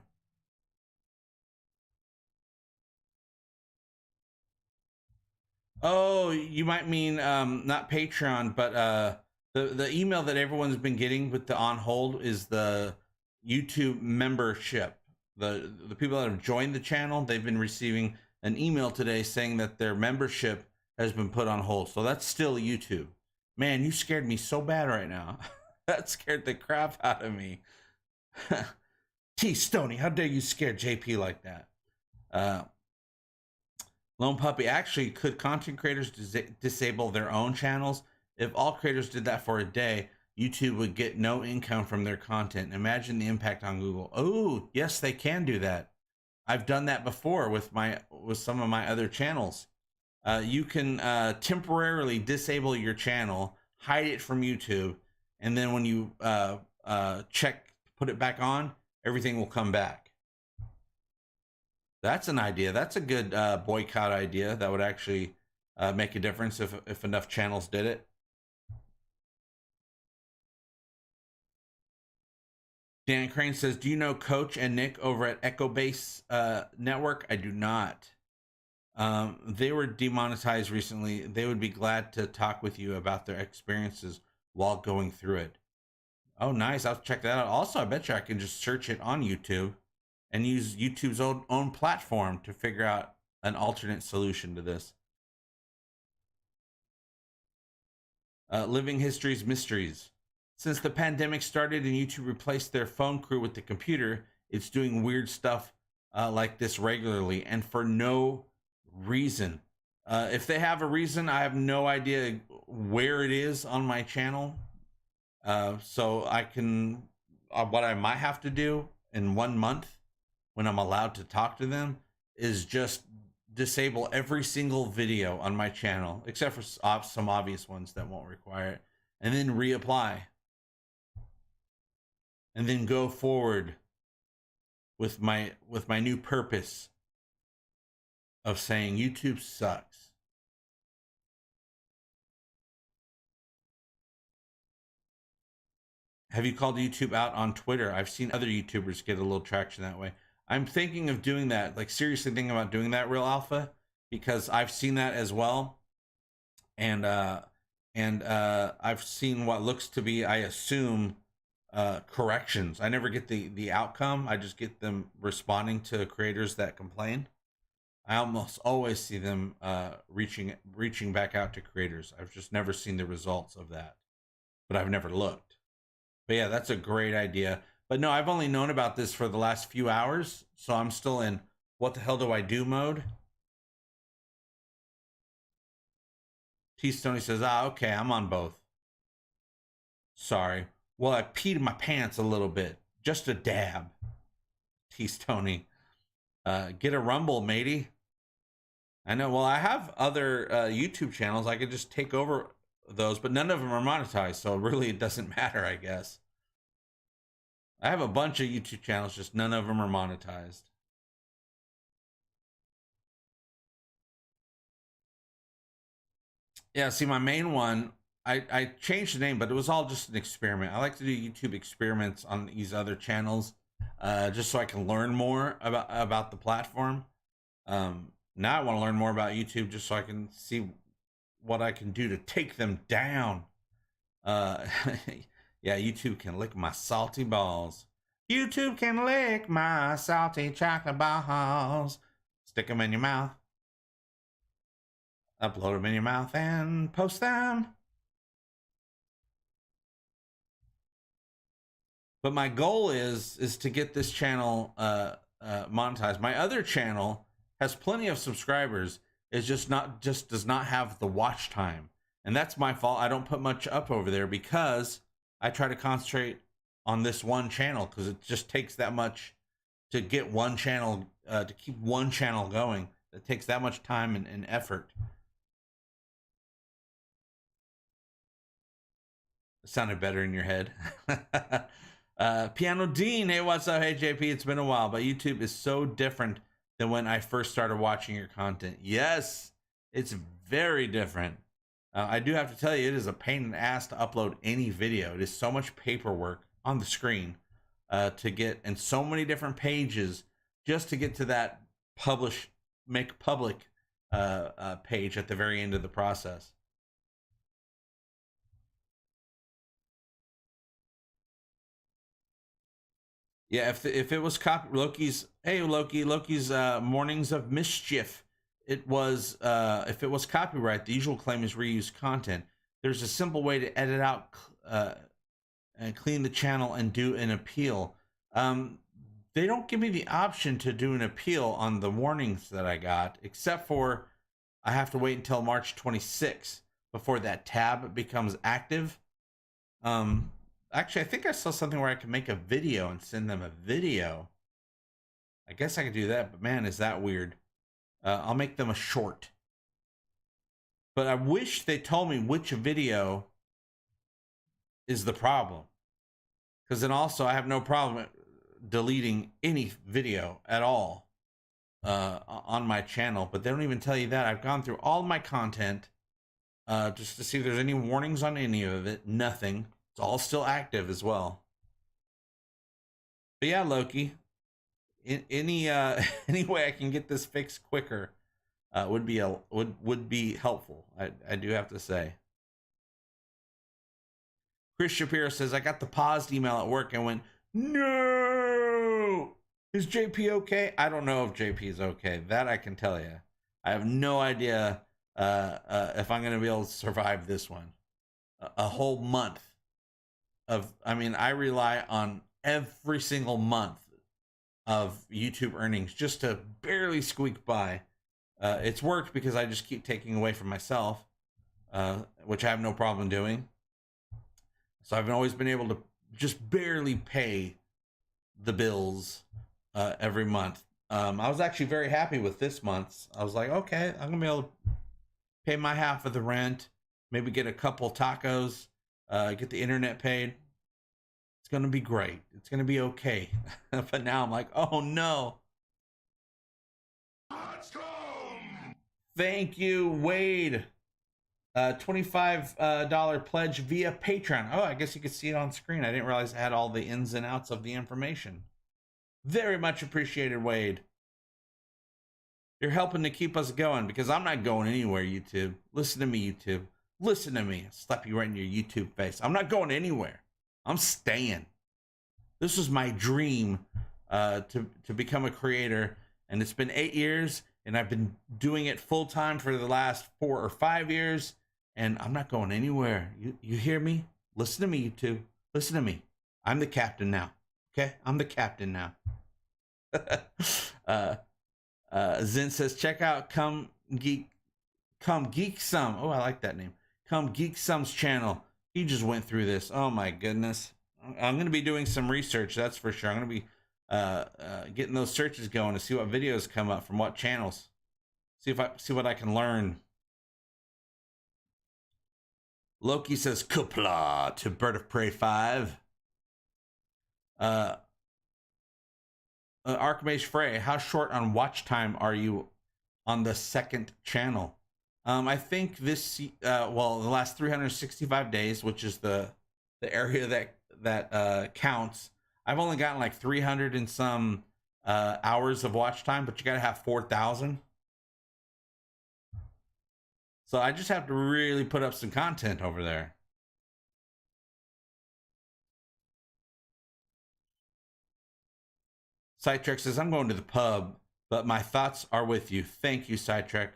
Oh, you might mean not Patreon, but the email that everyone's been getting with the on hold is the YouTube membership. The people that have joined the channel, they've been receiving an email today saying that their membership has been put on hold. So that's still YouTube. Man, you scared me so bad right now. That scared the crap out of me. T Stoney, how dare you scare JP like that? Lone Puppy, actually, could content creators disable their own channels? If all creators did that for a day, YouTube would get no income from their content. Imagine the impact on Google. Oh, yes, they can do that. I've done that before with some of my other channels. You can temporarily disable your channel, hide it from YouTube, and then when you put it back on, everything will come back. That's an idea. That's a good boycott idea that would actually make a difference if enough channels did it. Dan Crane says, do you know Coach and Nick over at Echo Base Network? I do not. They were demonetized recently. They would be glad to talk with you about their experiences while going through it. Oh, nice. I'll check that out. Also, I bet you I can just search it on YouTube and use YouTube's own platform to figure out an alternate solution to this. Living History's Mysteries. Since the pandemic started and YouTube replaced their phone crew with the computer, it's doing weird stuff like this regularly and for no reason. If they have a reason, I have no idea where it is on my channel. So I can, what I might have to do in 1 month when I'm allowed to talk to them is just disable every single video on my channel, except for some obvious ones that won't require it, and then reapply. And then go forward with my new purpose of saying YouTube sucks. Have you called YouTube out on Twitter? I've seen other YouTubers get a little traction that way. I'm thinking of doing that, like seriously thinking about doing that, Real Alpha, because I've seen that as well. And I've seen what looks to be, I assume, corrections. I never get the outcome. I just get them responding to creators that complain. I almost always see them reaching back out to creators. I've just never seen the results of that, but I've never looked. But yeah, that's a great idea. But no, I've only known about this for the last few hours, so I'm still in what the hell do I do mode. T Stoney says, okay, I'm on both. Sorry. Well, I peed my pants a little bit. Just a dab. T Stoney. Get a Rumble, matey. I know. Well, I have other YouTube channels. I could just take over those, but none of them are monetized, so really it doesn't matter, I guess. I have a bunch of YouTube channels, just none of them are monetized. Yeah, see, my main one, I changed the name, but it was all just an experiment. I like to do YouTube experiments on these other channels, just so I can learn more about the platform. Now I want to learn more about YouTube just so I can see what I can do to take them down. Yeah, YouTube can lick my salty balls. YouTube can lick my salty chocolate balls. Stick them in your mouth. Upload them in your mouth and post them. But my goal is to get this channel monetized. My other channel has plenty of subscribers. It's just does not have the watch time, and that's my fault. I don't put much up over there because I try to concentrate on this one channel, because it just takes that much to get one channel, to keep one channel going. It takes that much time and effort. It sounded better in your head. Piano Dean, hey, what's up? Hey, JP, it's been a while, but YouTube is so different than when I first started watching your content. Yes, it's very different. I do have to tell you, it is a pain in the ass to upload any video. It is so much paperwork on the screen to get, and so many different pages just to get to that make public page at the very end of the process. Yeah, if it was Loki's, hey Loki's Mornings of Mischief, it was if it was copyright, the usual claim is reused content. There's a simple way to edit out and clean the channel and do an appeal. They don't give me the option to do an appeal on the warnings that I got, except for I have to wait until March 26th before that tab becomes active. Actually, I think I saw something where I could make a video and send them a video. I guess I could do that, but man, is that weird. I'll make them a short. But I wish they told me which video is the problem. Because then also I have no problem deleting any video at all on my channel. But they don't even tell you that. I've gone through all my content just to see if there's any warnings on any of it. Nothing. It's all still active as well. But yeah, Loki, any way I can get this fixed quicker would be helpful. I do have to say. Chris Shapiro says, I got the paused email at work and went, no, is JP okay? I don't know if JP is okay. That I can tell you. I have no idea if I'm going to be able to survive this one. A whole month I rely on every single month of YouTube earnings just to barely squeak by It's worked because I just keep taking away from myself, which I have no problem doing. So I've always been able to just barely pay the bills every month. I was actually very happy with this month's. I was like, okay, I'm gonna be able to pay my half of the rent, maybe get a couple tacos, get the internet paid. It's gonna be great. It's gonna be okay. But now I'm like, oh no. Thank you, Wade. $25 pledge via Patreon. Oh, I guess you could see it on screen. I didn't realize I had all the ins and outs of the information. Very much appreciated, Wade. You're helping to keep us going because I'm not going anywhere, YouTube. Listen to me, YouTube. Listen to me. I'll slap you right in your YouTube face. I'm not going anywhere. I'm staying. This was my dream to become a creator, and it's been 8 years, and I've been doing it full time for the last 4 or 5 years, and I'm not going anywhere. You hear me? Listen to me, YouTube. Listen to me. I'm the captain now. Okay? I'm the captain now. Zen says, check out Come Geek Some. Oh, I like that name. Come Geek Some's channel. He just went through this. Oh my goodness. I'm going to be doing some research, that's for sure. I'm going to be getting those searches going to see what videos come up from what channels. See what I can learn. Loki says Kupla to Bird of Prey 5. Archmage Frey, how short on watch time are you on the second channel? I think this the last 365 days, which is the area that counts, I've only gotten like 300 and some hours of watch time, but you gotta have 4,000. So I just have to really put up some content over there. Sidetrack says, I'm going to the pub, but my thoughts are with you. Thank you, Sidetrack.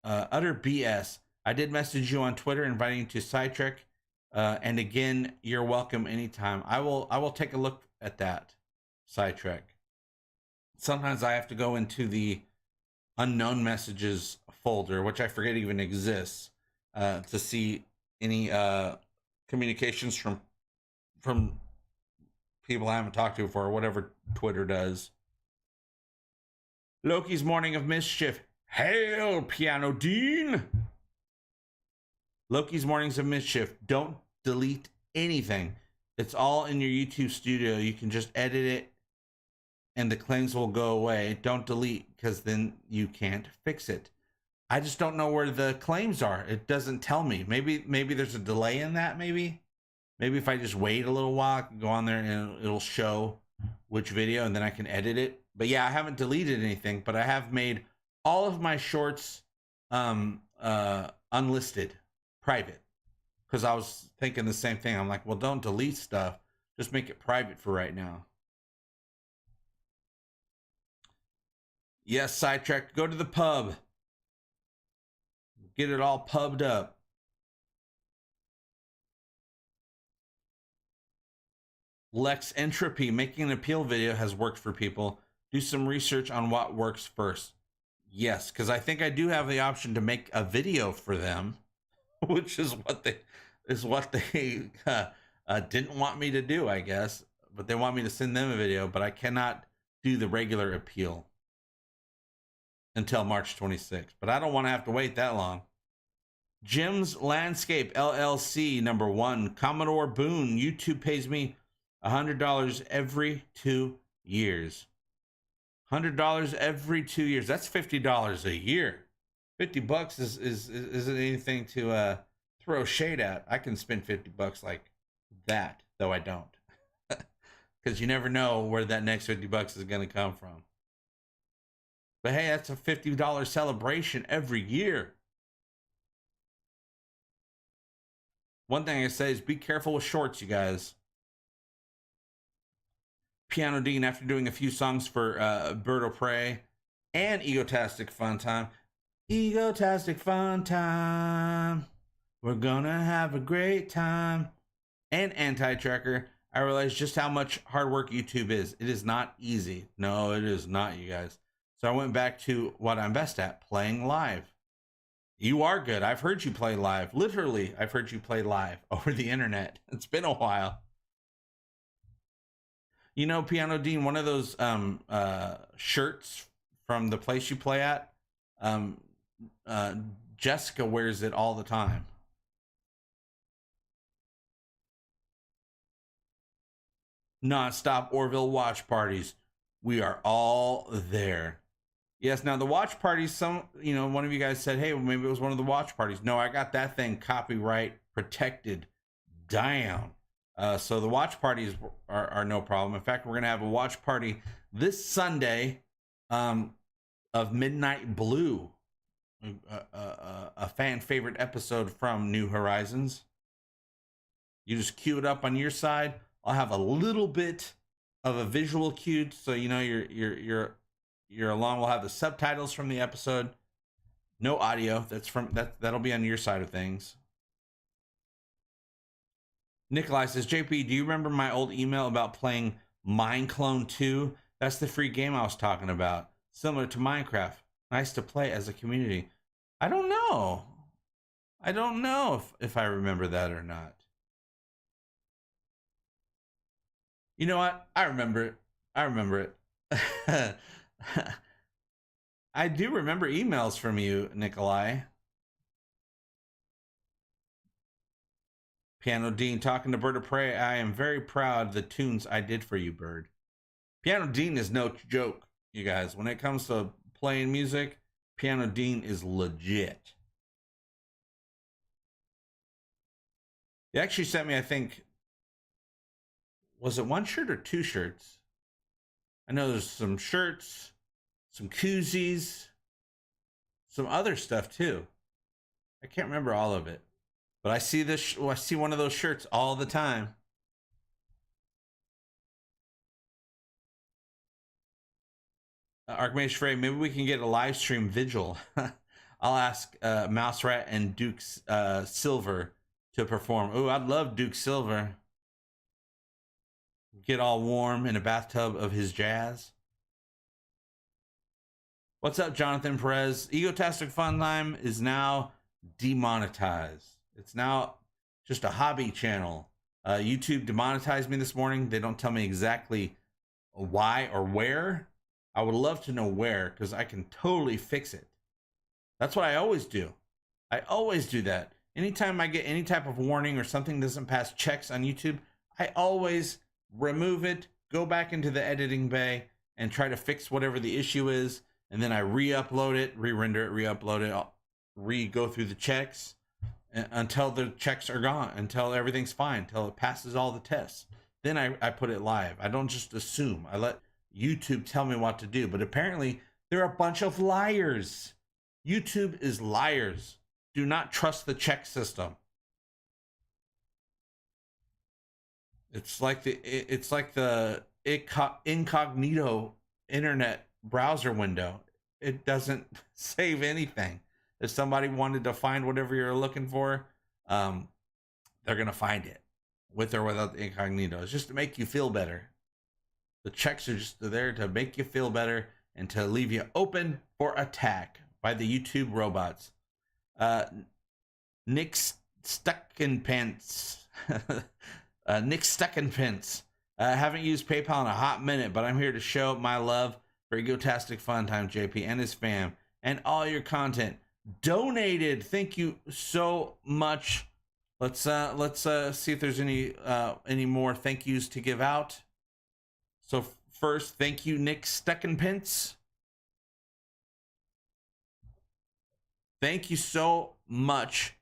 Utter BS. I did message you on Twitter inviting you to Sidetrack. And again, you're welcome anytime. I will take a look at that, Sidetrack. Sometimes I have to go into the unknown messages folder, which I forget even exists, to see any communications from people I haven't talked to before, or whatever Twitter does. Loki's Morning of Mischief. Hail, Piano Dean! Loki's Mornings of Mischief. Don't delete anything. It's all in your YouTube studio. You can just edit it and the claims will go away. Don't delete, because then you can't fix it. I just don't know where the claims are. It doesn't tell me. Maybe there's a delay in that, maybe if I just wait a little while, I can go on there and it'll show which video and then I can edit it. But yeah, I haven't deleted anything, but I have made all of my shorts unlisted, private, because I was thinking the same thing. I'm like, well, don't delete stuff, just make it private for right now. Yes, Sidetrack, go to the pub, get it all pubbed up. Lex Entropy, making an appeal video has worked for people. Do some research on what works first. Yes, because I think I do have the option to make a video for them, which is what they didn't want me to do, I guess. But they want me to send them a video, but I cannot do the regular appeal until March 26th. But I don't want to have to wait that long. Jim's Landscape LLC #1, Commodore Boone. YouTube pays me $100 every 2 years. $100 every 2 years. That's $50 a year. $50 isn't anything to throw shade at. I can spend $50 like that, though I don't, because you never know where that next $50 is going to come from. But hey, that's a $50 celebration every year. One thing I say is be careful with shorts, you guys. Piano Dean, after doing a few songs for Bird of Prey and Egotastic Fun Time. Egotastic Fun Time. We're gonna have a great time. And Anti-Tracker, I realized just how much hard work YouTube is. It is not easy. No, it is not, you guys. So I went back to what I'm best at, playing live. You are good. I've heard you play live. Literally, I've heard you play live over the internet. It's been a while. You know, Piano Dean, one of those shirts from the place you play at, Jessica wears it all the time. Non-stop Orville watch parties. We are all there. Yes, now the watch parties, one of you guys said, hey, well, maybe it was one of the watch parties. No, I got that thing copyright protected down. So the watch parties are no problem. In fact, we're going to have a watch party this Sunday of Midnight Blue, a fan favorite episode from New Horizons. You just cue it up on your side. I'll have a little bit of a visual cue, so you know you're along. We'll have the subtitles from the episode. No audio. That'll be on your side of things. Nikolai says, JP, do you remember my old email about playing Mineclone 2? That's the free game I was talking about. Similar to Minecraft. Nice to play as a community. I don't know. I don't know if I remember that or not. You know what? I remember it. I remember it. I do remember emails from you, Nikolai. Piano Dean talking to Bird of Prey. I am very proud of the tunes I did for you, Bird. Piano Dean is no joke, you guys. When it comes to playing music, Piano Dean is legit. He actually sent me, I think, was it one shirt or two shirts? I know there's some shirts, some koozies, some other stuff too. I can't remember all of it, but I see this. I see one of those shirts all the time. Archmage Frey, maybe we can get a live stream vigil. I'll ask Mouse Rat and Duke Silver to perform. Oh, I'd love Duke Silver. Get all warm in a bathtub of his jazz. What's up, Jonathan Perez? Egotastic Fun Time is now demonetized. It's now just a hobby channel. YouTube demonetized me this morning. They don't tell me exactly why or where. I would love to know where, because I can totally fix it. That's what I always do. I always do that. Anytime I get any type of warning or something doesn't pass checks on YouTube, I always remove it, go back into the editing bay, and try to fix whatever the issue is. And then I re-upload it, re-render it, re-upload it, re-go through the checks until the checks are gone, until everything's fine, until it passes all the tests. Then I put it live. I don't just assume. I let YouTube tell me what to do. But apparently, they're a bunch of liars. YouTube is liars. Do not trust the check system. It's like the incognito internet browser window. It doesn't save anything. If somebody wanted to find whatever you're looking for, they're gonna find it with or without the incognito. It's just to make you feel better. The checks are just there to make you feel better and to leave you open for attack by the YouTube robots. Nick Stuckenpants. Nick Stuckenpants. I haven't used PayPal in a hot minute, but I'm here to show my love for Egotastic Fun Time, JP, and his fam, and all your content. Donated. Thank you so much. Let's see if there's any more thank yous to give out. So first, thank you, Nick Stuckenpants. Thank you so much,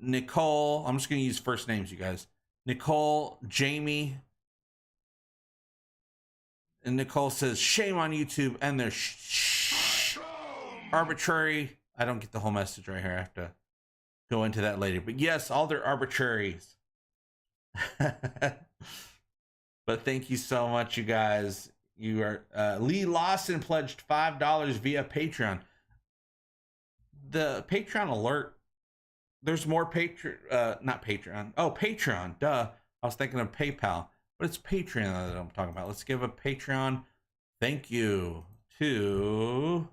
Nicole. I'm just going to use first names, you guys. Nicole, Jamie. And Nicole says, shame on YouTube and their arbitrary. I don't get the whole message right here. I have to go into that later. But yes, all their arbitraries. But thank you so much, you guys. You are Lee Lawson pledged $5 via Patreon. The Patreon alert. There's more not Patreon. Oh, Patreon. Duh. I was thinking of PayPal, but it's Patreon that I'm talking about. Let's give a Patreon Thank you to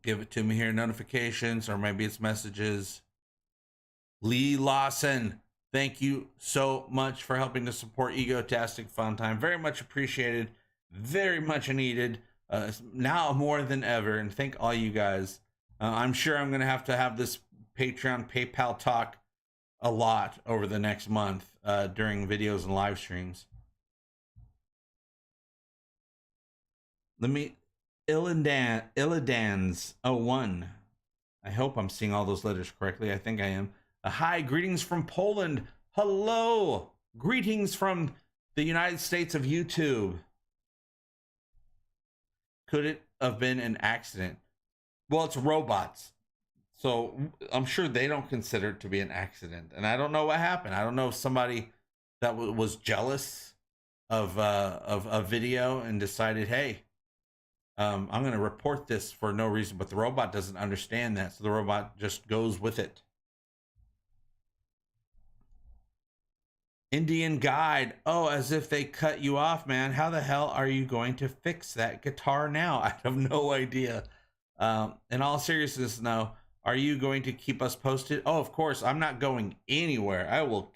give it to me here, notifications, or maybe it's messages. Lee Lawson, thank you so much for helping to support Egotastic Fun Time. Very much appreciated, very much needed, now more than ever. And thank all you guys. I'm sure I'm going to have this Patreon, PayPal talk a lot over the next month during videos and live streams. Let me, Illidans 01. I hope I'm seeing all those letters correctly. I think I am. Hi, greetings from Poland. Hello. Greetings from the United States of YouTube. Could it have been an accident? Well, it's robots, so I'm sure they don't consider it to be an accident. And I don't know what happened. I don't know if somebody that was jealous of a video and decided, hey, I'm going to report this for no reason, but the robot doesn't understand that, so the robot just goes with it. Indian Guide. Oh, as if they cut you off, man. How the hell are you going to fix that guitar now? I have no idea. In all seriousness, no. Are you going to keep us posted? Oh, of course. I'm not going anywhere. I will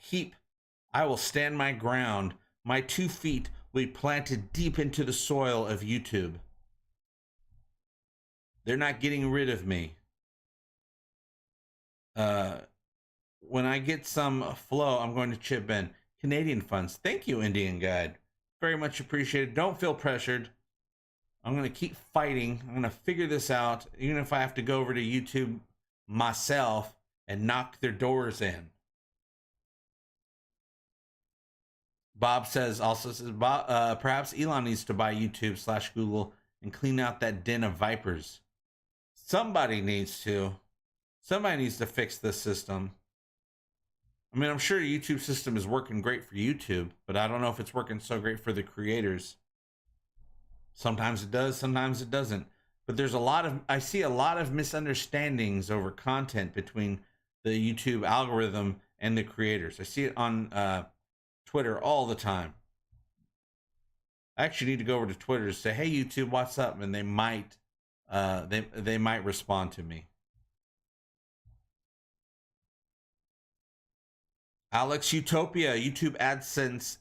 stand my ground. My 2 feet will be planted deep into the soil of YouTube. They're not getting rid of me. When I get some flow, I'm going to chip in. Canadian funds. Thank you, Indian Guide. Very much appreciated. Don't feel pressured. I'm going to keep fighting. I'm going to figure this out, even if I have to go over to YouTube myself and knock their doors in. Bob says, perhaps Elon needs to buy YouTube/Google and clean out that den of vipers. Somebody needs to. Somebody needs to fix this system. I mean, I'm sure the YouTube system is working great for YouTube, but I don't know if it's working so great for the creators. Sometimes it does, sometimes it doesn't. But there's I see a lot of misunderstandings over content between the YouTube algorithm and the creators. I see it on Twitter all the time. I actually need to go over to Twitter to say, hey, YouTube, what's up? And they might respond to me. Alex Utopia, YouTube AdSense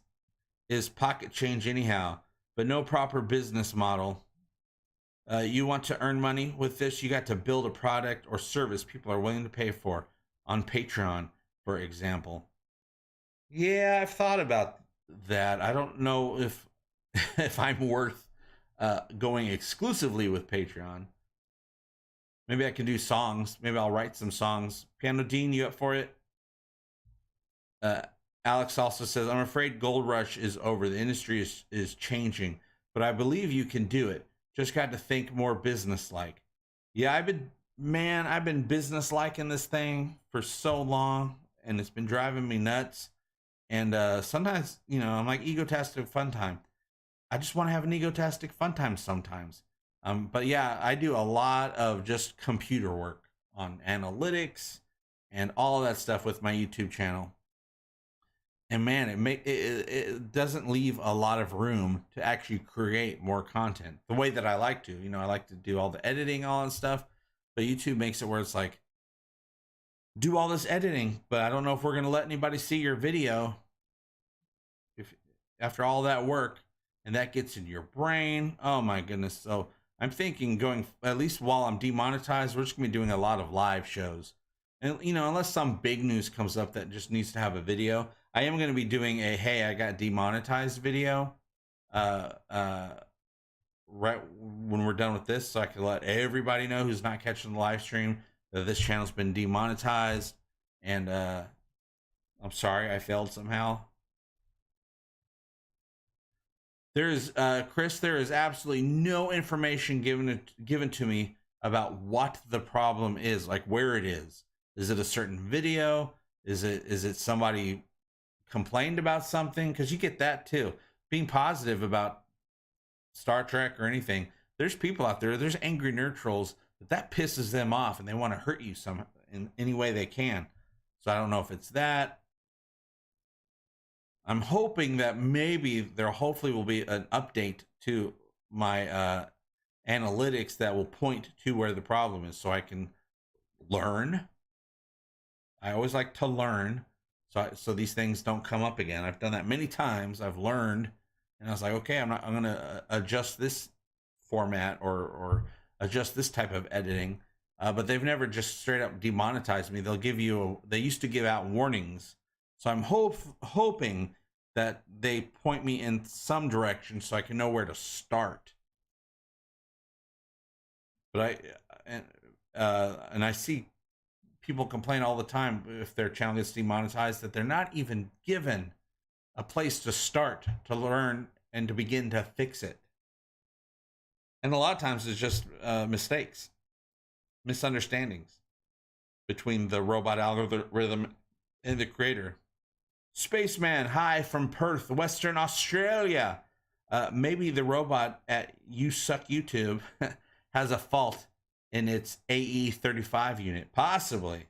is pocket change anyhow, but no proper business model. You want to earn money with this, you got to build a product or service people are willing to pay for on Patreon, for example. Yeah, I've thought about that. I don't know if I'm worth going exclusively with Patreon. Maybe I can do songs. Maybe I'll write some songs. Piano Dean, you up for it? Alex also says, I'm afraid Gold Rush is over. The industry is changing, but I believe you can do it. Just got to think more business-like. Yeah, I've been business-like in this thing for so long, and it's been driving me nuts. And sometimes, I'm like, egotastic fun time. I just want to have an egotastic fun time sometimes. But yeah, I do a lot of just computer work on analytics and all of that stuff with my YouTube channel. And man, it doesn't leave a lot of room to actually create more content the way that I like to. I like to do all the editing, all that stuff. But YouTube makes it where it's like, do all this editing, but I don't know if we're going to let anybody see your video after all that work. And that gets in your brain. Oh my goodness. So I'm thinking going, at least while I'm demonetized, we're just going to be doing a lot of live shows. And, unless some big news comes up that just needs to have a video, I am going to be doing a, hey, I got demonetized video right when we're done with this, so I can let everybody know who's not catching the live stream that this channel's been demonetized. And I'm sorry, I failed somehow. Chris, there is absolutely no information given to me about what the problem is, like where it is. Is it a certain video? Is it somebody complained about something? Because you get that too. Being positive about Star Trek or anything, there's people out there, there's angry nerd trolls that pisses them off and they want to hurt you in any way they can. So I don't know if it's that. I'm hoping that maybe there hopefully will be an update to my analytics that will point to where the problem is, so I can learn. I always like to learn, so these things don't come up again. I've done that many times. I've learned, and I was like, okay, I'm gonna adjust this format or adjust this type of editing. But they've never just straight up demonetized me. They used to give out warnings, so I'm hoping that they point me in some direction so I can know where to start. But I see people complain all the time if their channel gets demonetized that they're not even given a place to start to learn and to begin to fix it. And a lot of times it's just mistakes, misunderstandings between the robot algorithm and the creator. Spaceman, hi from Perth, Western Australia. Maybe the robot at You Suck YouTube has a fault in its AE35 unit. Possibly.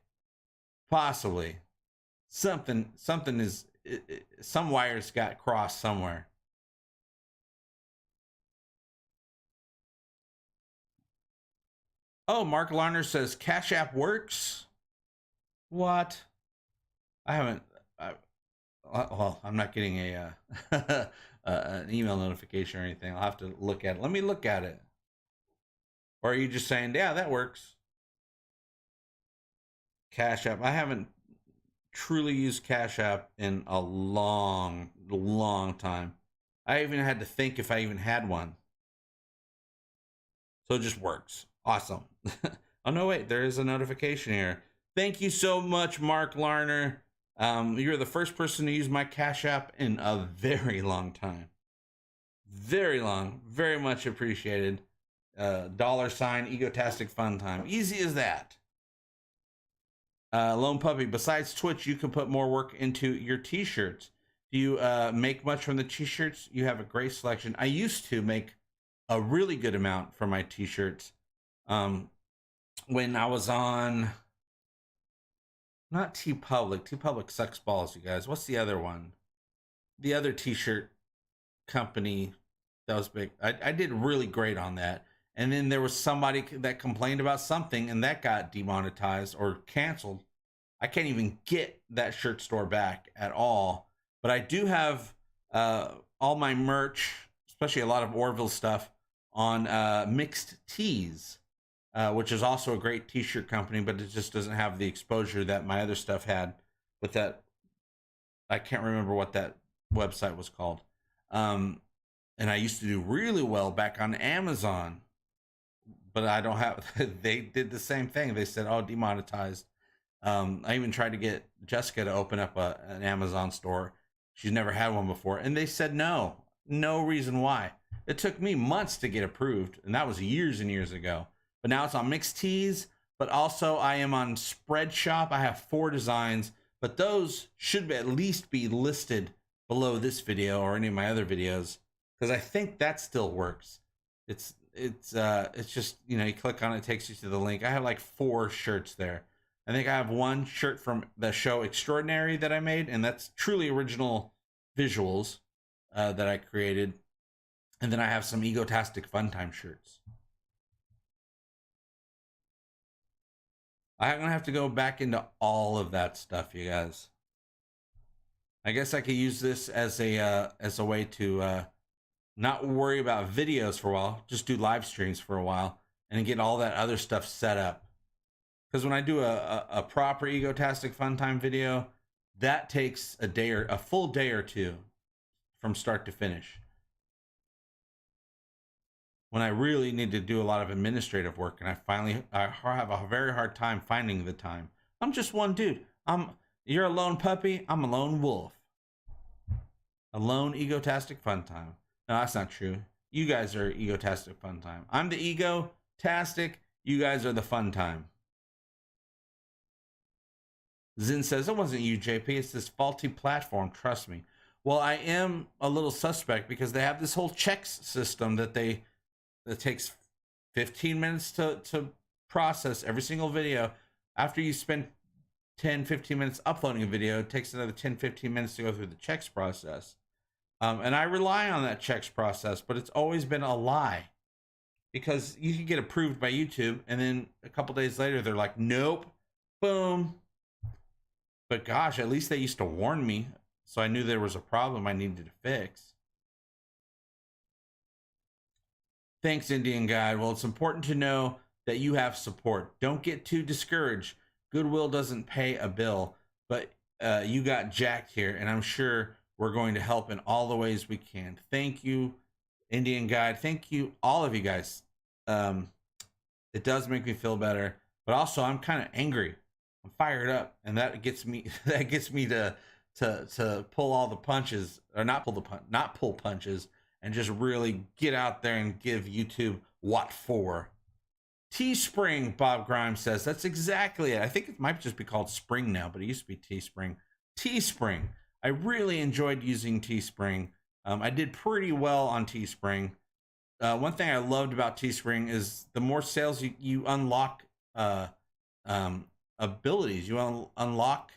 Something is, some wires got crossed somewhere. Oh, Mark Larner says Cash App works. What? I haven't. Well, I'm not getting a an email notification or anything. I'll have to look at it. Let me look at it. Or are you just saying, yeah, that works? Cash App. I haven't truly used Cash App in a long time. I even had to think if I even had one. So it just works. Awesome. Oh, no, wait. There is a notification here. Thank you so much, Mark Larner. You're the first person to use my Cash App in a very long time. Very long. Very much appreciated. $, Egotastic Fun Time. Easy as that. Lone Puppy, besides Twitch, you can put more work into your t-shirts. Do you make much from the t-shirts? You have a great selection. I used to make a really good amount for my t-shirts. When I was on, not TeePublic. TeePublic sucks balls, you guys. What's the other one? The other t-shirt company that was big. I did really great on that. And then there was somebody that complained about something, and that got demonetized or canceled. I can't even get that shirt store back at all. But I do have all my merch, especially a lot of Orville stuff, on Mixed Tees, which is also a great t-shirt company, but it just doesn't have the exposure that my other stuff had with that. I can't remember what that website was called. And I used to do really well back on Amazon. But I don't have, they did the same thing. They said, oh, demonetized. I even tried to get Jessica to open up an Amazon store. She's never had one before. And they said no reason why. It took me months to get approved. And that was years and years ago. But now it's on Mixed Tees. But also I am on Spreadshop. I have 4 designs. But those should at least be listed below this video or any of my other videos. Because I think that still works. It's just, you know, you click on it, it takes you to the link. I have like 4 shirts there. I think I have one shirt from the show Extraordinary that I made, and that's truly original visuals that I created. And then I have some Egotastic Fun Time shirts. I'm gonna have to go back into all of that stuff, you guys. I guess I could use this as a way to not worry about videos for a while, just do live streams for a while and get all that other stuff set up. Because when I do a proper Egotastic Fun Time video, that takes a full day or 2 from start to finish. When I really need to do a lot of administrative work, and I have a very hard time finding the time. I'm just one dude. You're a lone puppy, I'm a lone wolf. A lone Egotastic Fun Time. No, that's not true. You guys are Egotastic Fun Time. I'm the Egotastic. You guys are the Fun Time. Zin says, it wasn't you, JP. It's this faulty platform. Trust me. Well, I am a little suspect because they have this whole checks system that takes 15 minutes to process every single video. After you spend 10-15 minutes uploading a video. It takes another 10-15 minutes to go through the checks process. And I rely on that checks process, but it's always been a lie, because you can get approved by YouTube and then a couple days later they're like, nope, boom. But gosh, at least they used to warn me, so I knew there was a problem I needed to fix. Thanks, Indian Guide. Well, it's important to know that you have support. Don't get too discouraged. Goodwill doesn't pay a bill, but you got jacked here, and I'm sure we're going to help in all the ways we can. Thank you, Indian Guide. Thank you, all of you guys. It does make me feel better, but also I'm kind of angry. I'm fired up, and that gets me to pull all the punches, or not pull punches, and just really get out there and give YouTube what for. Teespring, Bob Grimes says, that's exactly it. I think it might just be called Spring now, but it used to be Teespring. Teespring. I really enjoyed using Teespring. I did pretty well on Teespring. One thing I loved about Teespring is the more sales you unlock abilities. You unlock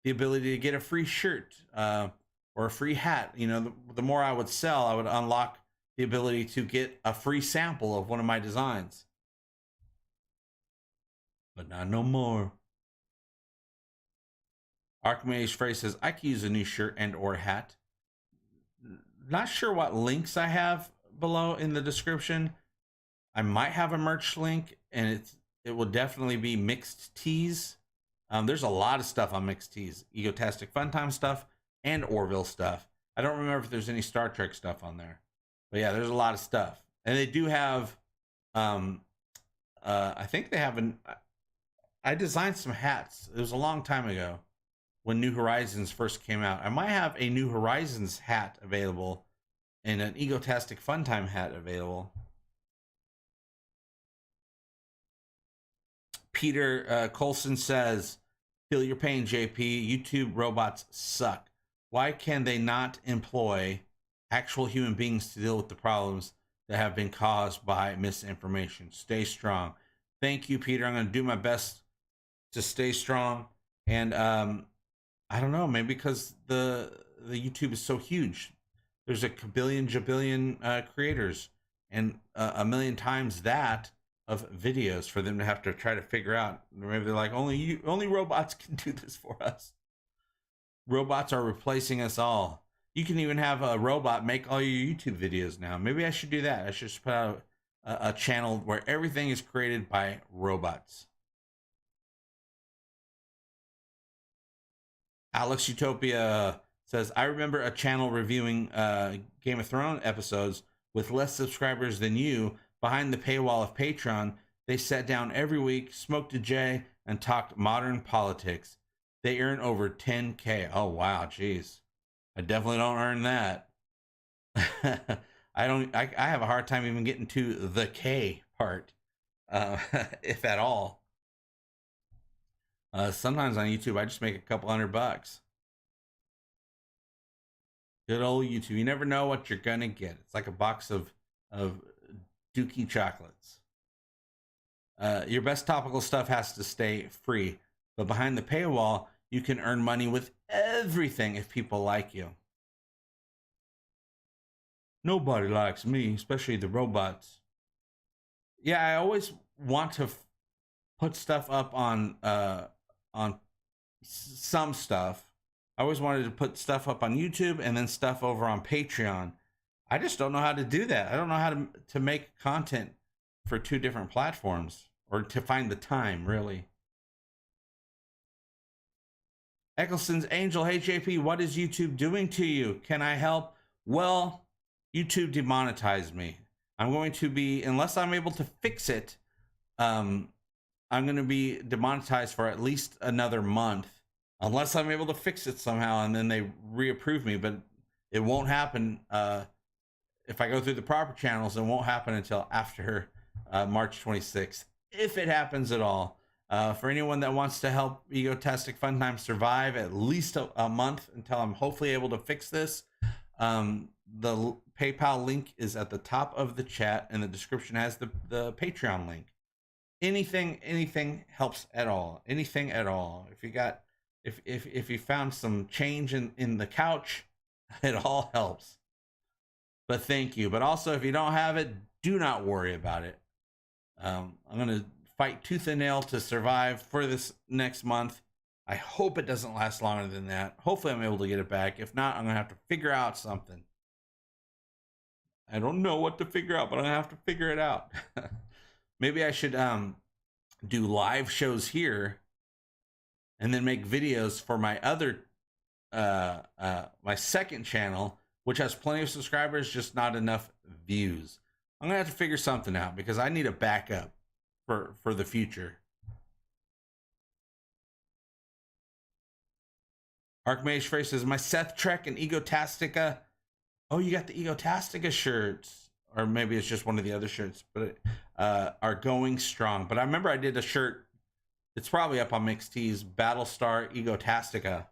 the ability to get a free shirt or a free hat. You know, the more I would sell, I would unlock the ability to get a free sample of one of my designs. But not no more. Archimedes Phrase says, I could use a new shirt and or hat. Not sure what links I have below in the description. I might have a merch link, and it will definitely be Mixed Tees. There's a lot of stuff on Mixed Tees. Egotastic Funtime stuff and Orville stuff. I don't remember if there's any Star Trek stuff on there. But yeah, there's a lot of stuff. And they do have, I think they have I designed some hats. It was a long time ago when New Horizons first came out. I might have a New Horizons hat available and an Egotastic Funtime hat available. Peter Colson says, feel your pain, JP. YouTube robots suck. Why can they not employ actual human beings to deal with the problems that have been caused by misinformation? Stay strong. Thank you, Peter. I'm going to do my best to stay strong. And I don't know, maybe because the YouTube is so huge. There's a jabillion creators, and a million times that of videos for them to have to try to figure out. Maybe they're like, only robots can do this for us. Robots are replacing us all. You can even have a robot make all your YouTube videos now. Maybe I should do that. I should just put out a channel where everything is created by robots. Alex Utopia says, I remember a channel reviewing Game of Thrones episodes with less subscribers than you. Behind the paywall of Patreon, they sat down every week, smoked a J, and talked modern politics. They earn over 10K. Oh, wow. Jeez. I definitely don't earn that. I have a hard time even getting to the K part, if at all. Sometimes on YouTube, I just make a couple $100. Good old YouTube. You never know what you're gonna get. It's like a box of Dookie chocolates. Your best topical stuff has to stay free, but behind the paywall, you can earn money with everything if people like you. Nobody likes me, especially the robots. Yeah, I always want to put stuff up on some stuff. I always wanted to put stuff up on YouTube and then stuff over on Patreon. I just don't know how to do that. I don't know how to make content for two different platforms, or to find the time, really. Eccleston's Angel, hey JP, what is YouTube doing to you? Can I help? Well, YouTube demonetized me. I'm going to be, unless I'm able to fix it, I'm going to be demonetized for at least another month, unless I'm able to fix it somehow and then they reapprove me. But it won't happen if I go through the proper channels. It won't happen until after March 26th, if it happens at all. For anyone that wants to help Egotastic Funtime survive at least a month until I'm hopefully able to fix this, the PayPal link is at the top of the chat, and the description has the Patreon link. Anything helps at all. Anything at all. If you got if you found some change in the couch, it all helps. But thank you. But also, if you don't have it, do not worry about it. I'm gonna fight tooth and nail to survive for this next month. I hope it doesn't last longer than that. Hopefully, I'm able to get it back. If not, I'm gonna have to figure out something. I don't know what to figure out, but I'm gonna have to figure it out. Maybe I should do live shows here and then make videos for my other my second channel, which has plenty of subscribers, just not enough views. I'm gonna have to figure something out because I need a backup for the future. Archmage Frey says, my Seth Trek and Egotastica. Oh, you got the Egotastica shirts. Or maybe it's just one of the other shirts, but are going strong. But I remember I did a shirt. It's probably up on Mixed Tees. Battlestar Egotastica.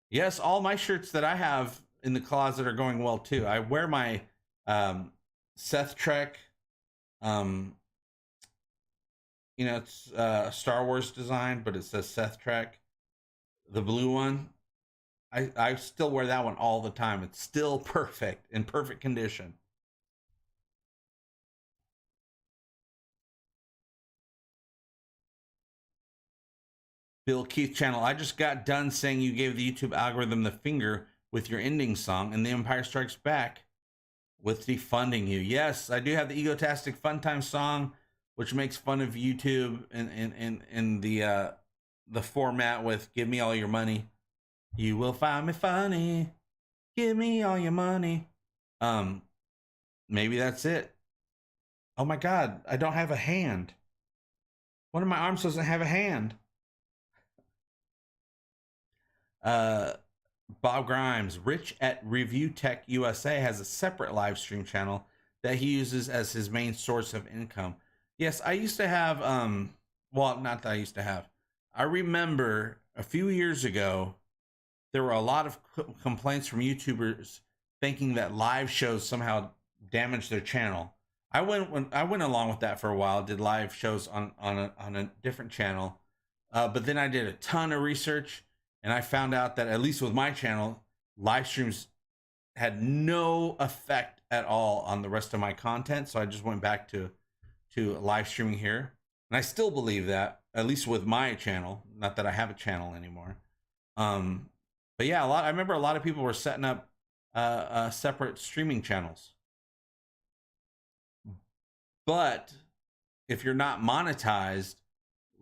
Yes, all my shirts that I have in the closet are going well too. I wear my Seth Trek. You know, it's a Star Wars design, but it says Seth Trek. The blue one. I still wear that one all the time. It's still perfect, in perfect condition. Bill Keith channel. I just got done saying you gave the YouTube algorithm the finger with your ending song, and The Empire Strikes Back with defunding you. Yes, I do have the Egotastic Fun Time song, which makes fun of YouTube in the format with "Give me all your money." You will find me funny. Give me all your money. Maybe that's it. Oh my God, I don't have a hand. One of my arms doesn't have a hand. Bob Grimes, Rich at Review Tech USA, has a separate live stream channel that he uses as his main source of income. Yes, I used to have, well, not that I used to have. I remember a few years ago, there were a lot of complaints from YouTubers thinking that live shows somehow damaged their channel. I went along with that for a while, did live shows on a different channel. But then I did a ton of research and I found out that, at least with my channel, live streams had no effect at all on the rest of my content. So I just went back to live streaming here. And I still believe that, at least with my channel, not that I have a channel anymore. But yeah, I remember a lot of people were setting up separate streaming channels. But if you're not monetized,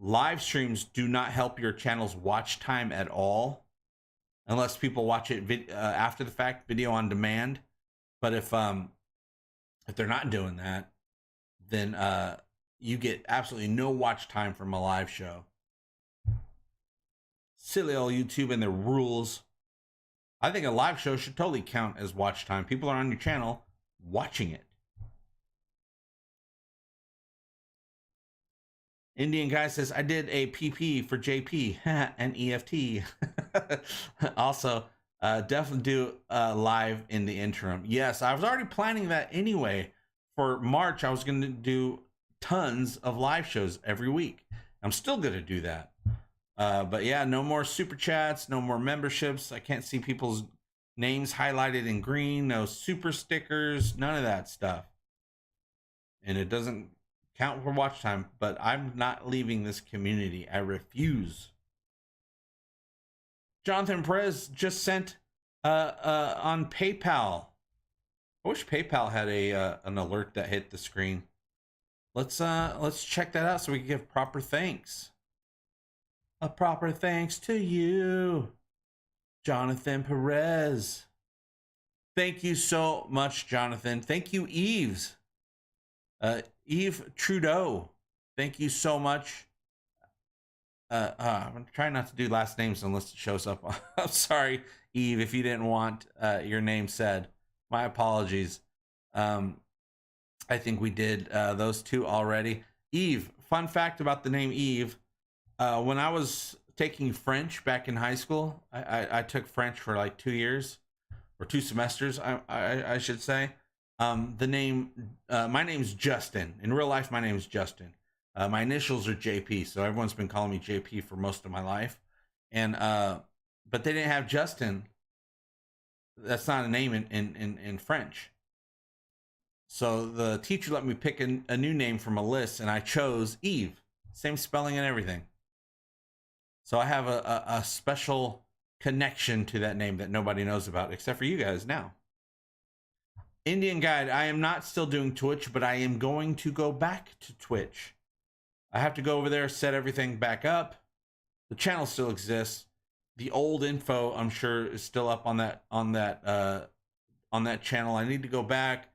live streams do not help your channel's watch time at all, unless people watch it after the fact, video on demand. But if they're not doing that, then you get absolutely no watch time from a live show. Silly old YouTube and their rules. I think a live show should totally count as watch time. People are on your channel watching it. Indian guy says, I did a PP for JP and EFT. Also, definitely do live in the interim. Yes, I was already planning that anyway. For March, I was going to do tons of live shows every week. I'm still going to do that. But yeah, no more super chats, no more memberships. I can't see people's names highlighted in green, no super stickers, none of that stuff. And it doesn't count for watch time, but I'm not leaving this community. I refuse. Jonathan Perez just sent on PayPal. I wish PayPal had an alert that hit the screen. Let's check that out so we can give proper thanks. A proper thanks to you, Jonathan Perez. Thank you so much, Jonathan. Thank you, Eves. Eve Trudeau. Thank you so much. I'm trying not to do last names unless it shows up. I'm sorry, Eve, if you didn't want your name said. My apologies. I think we did those two already. Eve, fun fact about the name Eve. When I was taking French back in high school, I took French for like 2 years or 2 semesters, I should say. My name's Justin. In real life, my name is Justin. My initials are JP, so everyone's been calling me JP for most of my life. And but they didn't have Justin. That's not a name in French. So the teacher let me pick a new name from a list, and I chose Eve. Same spelling and everything. So I have a special connection to that name that nobody knows about, except for you guys now. Indian Guide, I am not still doing Twitch, but I am going to go back to Twitch. I have to go over there, set everything back up. The channel still exists. The old info, I'm sure, is still up on that channel. I need to go back,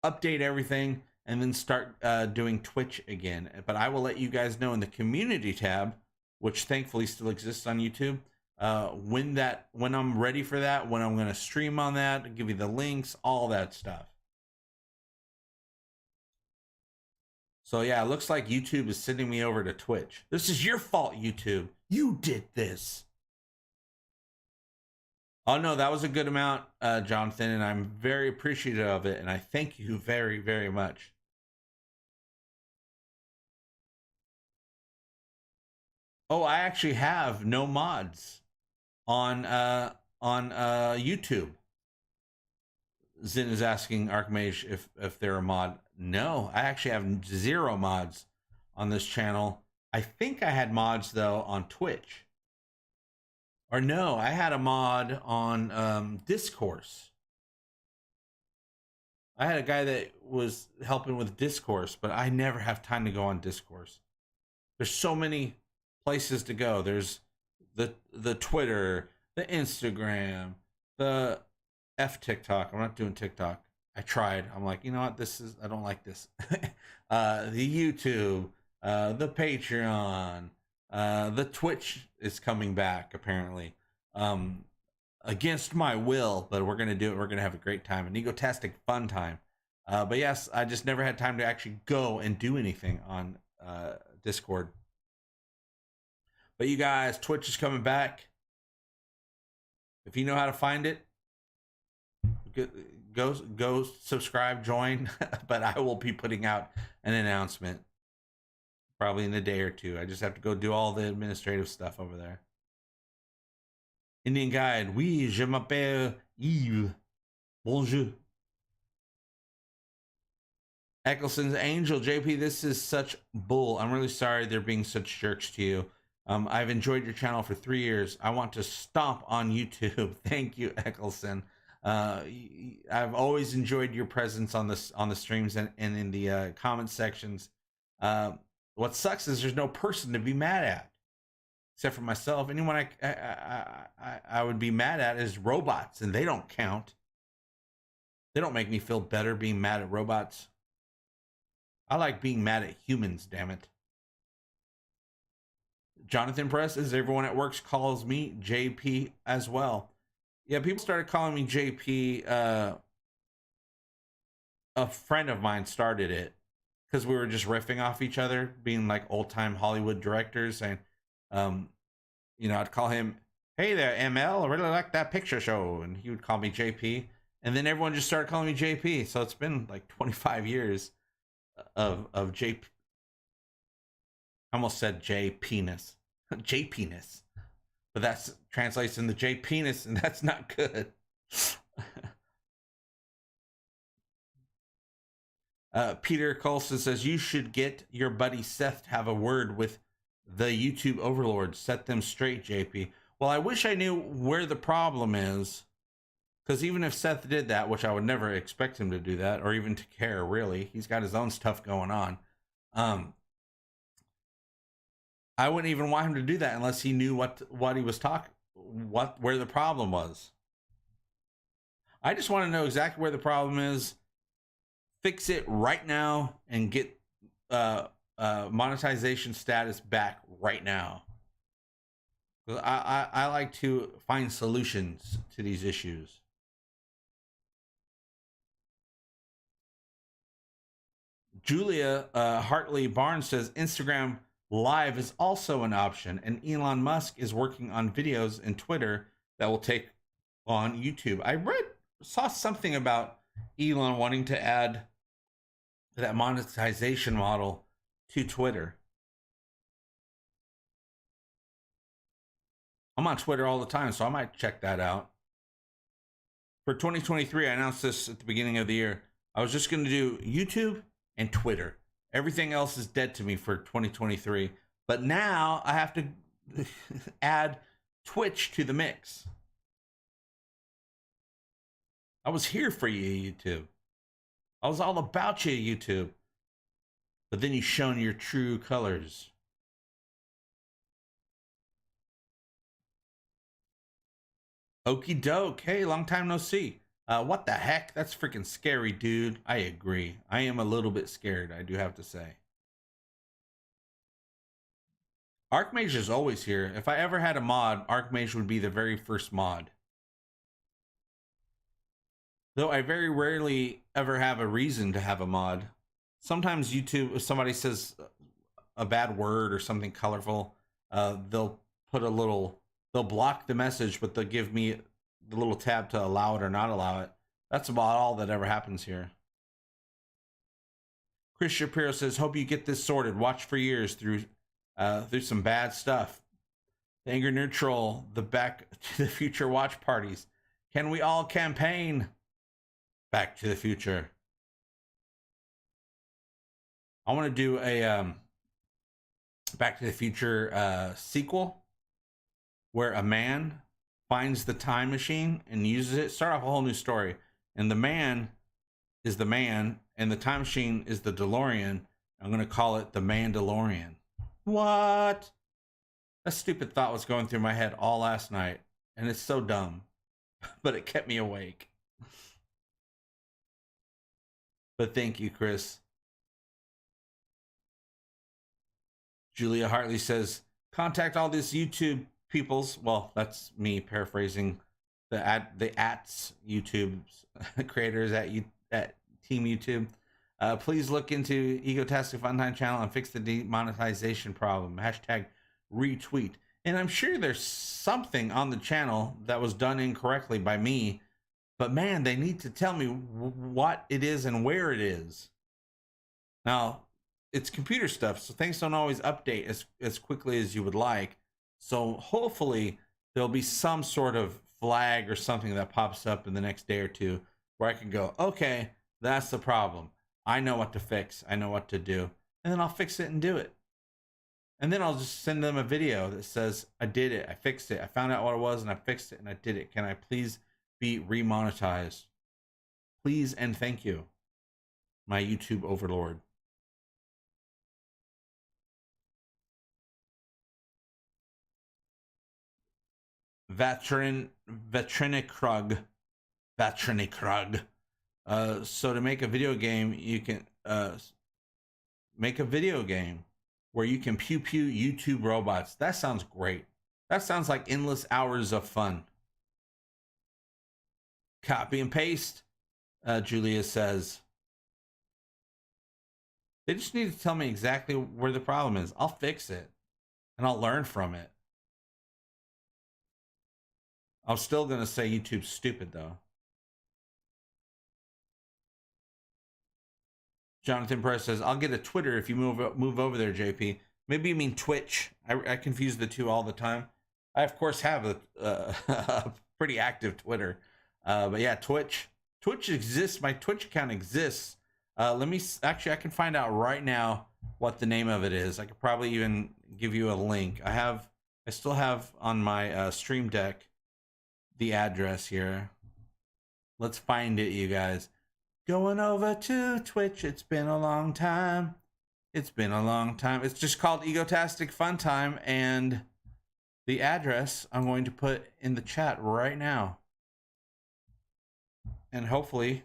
update everything, and then start doing Twitch again. But I will let you guys know in the community tab, which thankfully still exists on YouTube, when I'm ready for that, when I'm going to stream on that, give you the links, all that stuff. So yeah, it looks like YouTube is sending me over to Twitch. This is your fault, YouTube. You did this. Oh no, that was a good amount, Jonathan, and I'm very appreciative of it, and I thank you very, very much. Oh, I actually have no mods on YouTube. Zin is asking Archmage if they're a mod. No, I actually have 0 mods on this channel. I think I had mods though on Twitch. Or no, I had a mod on Discourse. I had a guy that was helping with Discourse, but I never have time to go on Discourse. There's so many places to go. There's the Twitter, the Instagram, the TikTok. I'm not doing TikTok. I tried. I'm like, you know what? I don't like this. The YouTube, the Patreon, the Twitch is coming back apparently, against my will, but we're gonna do it. We're gonna have a great time, an egotastic fun time. But yes, I just never had time to actually go and do anything on Discord. But you guys, Twitch is coming back. If you know how to find it, go subscribe, join. But I will be putting out an announcement probably in a day or two. I just have to go do all the administrative stuff over there. Indian Guide, oui, je m'appelle Yves. Bonjour. Eccleston's Angel, JP, this is such bull. I'm really sorry they're being such jerks to you. I've enjoyed your channel for 3 years. I want to stomp on YouTube. Thank you, Eccleston. I've always enjoyed your presence on the streams and in the comment sections. What sucks is there's no person to be mad at, except for myself. Anyone I would be mad at is robots, and they don't count. They don't make me feel better being mad at robots. I like being mad at humans, damn it. Jonathan Press, as everyone at work calls me JP as well. Yeah, people started calling me JP. A friend of mine started it because we were just riffing off each other, being like old-time Hollywood directors. And, you know, I'd call him, hey there, ML, I really like that picture show. And he would call me JP. And then everyone just started calling me JP. So it's been like 25 years of JP. I almost said J penis. J penis. But that translates into J penis, and that's not good. Peter Colson says, you should get your buddy Seth to have a word with the YouTube overlords. Set them straight, JP. Well, I wish I knew where the problem is. Because even if Seth did that, which I would never expect him to do that, or even to care, really. He's got his own stuff going on. I wouldn't even want him to do that unless he knew what he was where the problem was. I just want to know exactly where the problem is, fix it right now, and get monetization status back right now. I like to find solutions to these issues. Julia Hartley Barnes says Instagram Live is also an option, and Elon Musk is working on videos and Twitter that will take on YouTube. I saw something about Elon wanting to add that monetization model to Twitter. I'm on Twitter all the time, so I might check that out. For 2023, I announced this at the beginning of the year. I was just going to do YouTube and Twitter. Everything else is dead to me for 2023. But now I have to add Twitch to the mix. I was here for you, YouTube. I was all about you, YouTube. But then you've shown your true colors. Okie doke. Hey, long time no see. What the heck? That's freaking scary, dude. I agree. I am a little bit scared, I do have to say. Archmage is always here. If I ever had a mod, Archmage would be the very first mod. Though I very rarely ever have a reason to have a mod. Sometimes YouTube, if somebody says a bad word or something colorful, they'll put a little, they'll block the message, but they'll give me the little tab to allow it or not allow it. That's about all that ever happens here. Chris Shapiro says, hope you get this sorted. Watch for years through some bad stuff. The Anger Neutral, the Back to the Future watch parties. Can we all campaign? Back to the Future. I want to do a Back to the Future sequel where a man finds the time machine and uses it. Start off a whole new story. And the man is the man and the time machine is the DeLorean. I'm going to call it the Mandalorian. What? A stupid thought was going through my head all last night. And it's so dumb. But it kept me awake. But thank you, Chris. Julia Hartley says, contact all these YouTube peoples. Well, that's me paraphrasing the YouTube creators at Team YouTube. Please look into Egotastic Funtime channel and fix the demonetization problem. Hashtag retweet. And I'm sure there's something on the channel that was done incorrectly by me. But man, they need to tell me what it is and where it is. Now, it's computer stuff, so things don't always update as quickly as you would like. So hopefully there'll be some sort of flag or something that pops up in the next day or two where I can go, okay, that's the problem. I know what to fix. I know what to do. And then I'll fix it and do it. And then I'll just send them a video that says, I did it. I fixed it. I found out what it was and I fixed it and I did it. Can I please be remonetized? Please and thank you, my YouTube overlord. Vetrinikrug. So to make a video game, you can make a video game where you can pew YouTube robots. That sounds great. That sounds like endless hours of fun. Copy and paste, Julia says. They just need to tell me exactly where the problem is. I'll fix it and I'll learn from it. I'm still going to say YouTube's stupid, though. Jonathan Press says, I'll get a Twitter if you move over there, JP. Maybe you mean Twitch. I confuse the two all the time. I, of course, have a pretty active Twitter. But yeah, Twitch. Twitch exists. My Twitch account exists. Let me... Actually, I can find out right now what the name of it is. I could probably even give you a link. I still have on my Stream Deck the address here. Let's find it, you guys. Going over to Twitch. It's been a long time. It's been a long time. It's just called Egotastic Funtime, and the address I'm going to put in the chat right now. And hopefully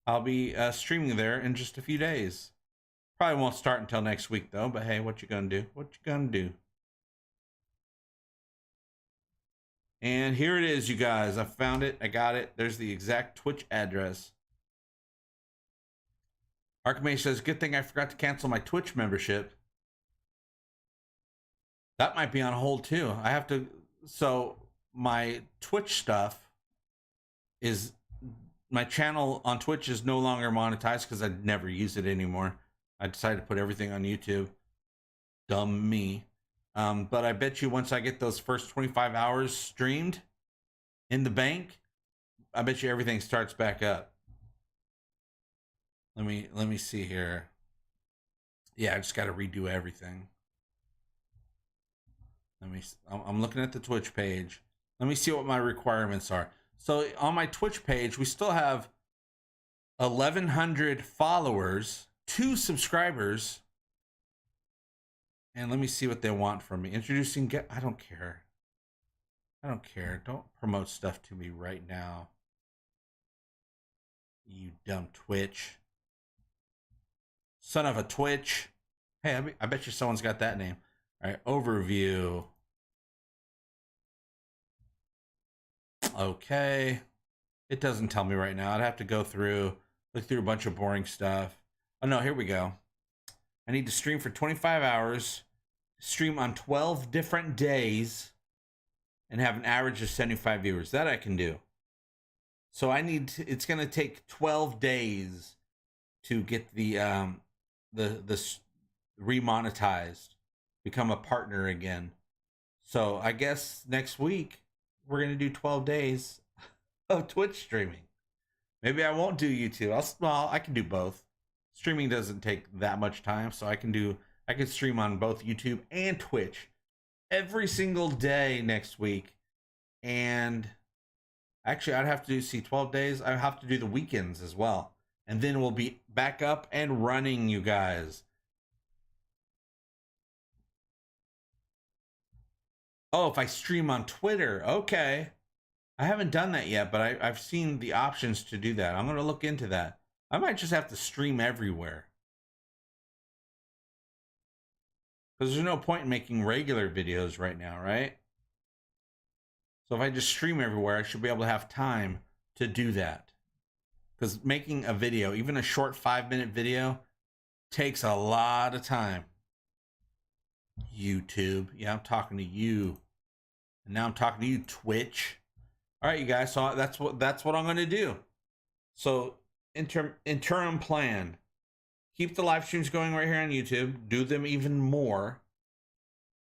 I'll be streaming there in just a few days. Probably won't start until next week though, but hey, what you gonna do? What you gonna do? And here it is, you guys. I found it. I got it. There's the exact Twitch address. Archmage says, good thing I forgot to cancel my Twitch membership. That might be on hold too. I have to... So my Twitch stuff is... My channel on Twitch is no longer monetized because I never use it anymore. I decided to put everything on YouTube. Dumb me. But I bet you once I get those first 25 hours streamed in the bank, I bet you everything starts back up. Let me see here. Yeah, I just got to redo everything. I'm looking at the Twitch page. Let me see what my requirements are. So on my Twitch page, we still have 1,100 followers, 2 subscribers, and let me see what they want from me. Introducing I don't care. I don't care. Don't promote stuff to me right now. You dumb Twitch. Son of a Twitch. Hey, I bet you someone's got that name. All right, overview. Okay. It doesn't tell me right now. I'd have to go through, look through a bunch of boring stuff. Oh no, here we go. I need to stream for 25 hours, stream on 12 different days, and have an average of 75 viewers. That I can do. So I need to, it's going to take 12 days to get the remonetized, become a partner again. So I guess next week we're going to do 12 days of Twitch streaming. Maybe I won't do YouTube. I can do both. Streaming doesn't take that much time, so I can stream on both YouTube and Twitch every single day next week. And actually, I'd have to do 12 days. I have to do the weekends as well. And then we'll be back up and running, you guys. Oh, if I stream on Twitter, okay. I haven't done that yet, but I've seen the options to do that. I'm going to look into that. I might just have to stream everywhere. Because there's no point in making regular videos right now, right? So if I just stream everywhere, I should be able to have time to do that. Because making a video, even a short 5-minute video, takes a lot of time. YouTube. Yeah, I'm talking to you. And now I'm talking to you, Twitch. All right, you guys. So that's what I'm going to do. So interim plan. Keep the live streams going right here on YouTube. Do them even more.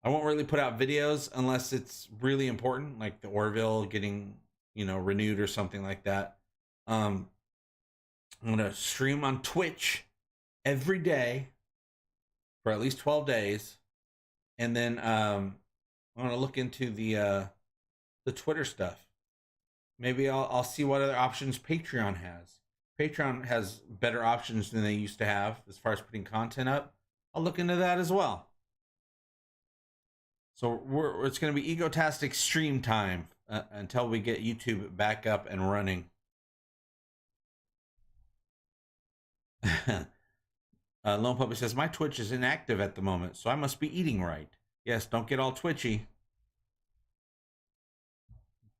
I won't really put out videos unless it's really important, like the ORVILLE getting, renewed or something like that. I'm going to stream on Twitch every day for at least 12 days. And then I'm going to look into the Twitter stuff. Maybe I'll see what other options Patreon has. Patreon has better options than they used to have as far as putting content up. I'll look into that as well. So it's going to be egotastic stream time until we get YouTube back up and running. Lone Puppy says, my Twitch is inactive at the moment, so I must be eating right. Yes, don't get all twitchy.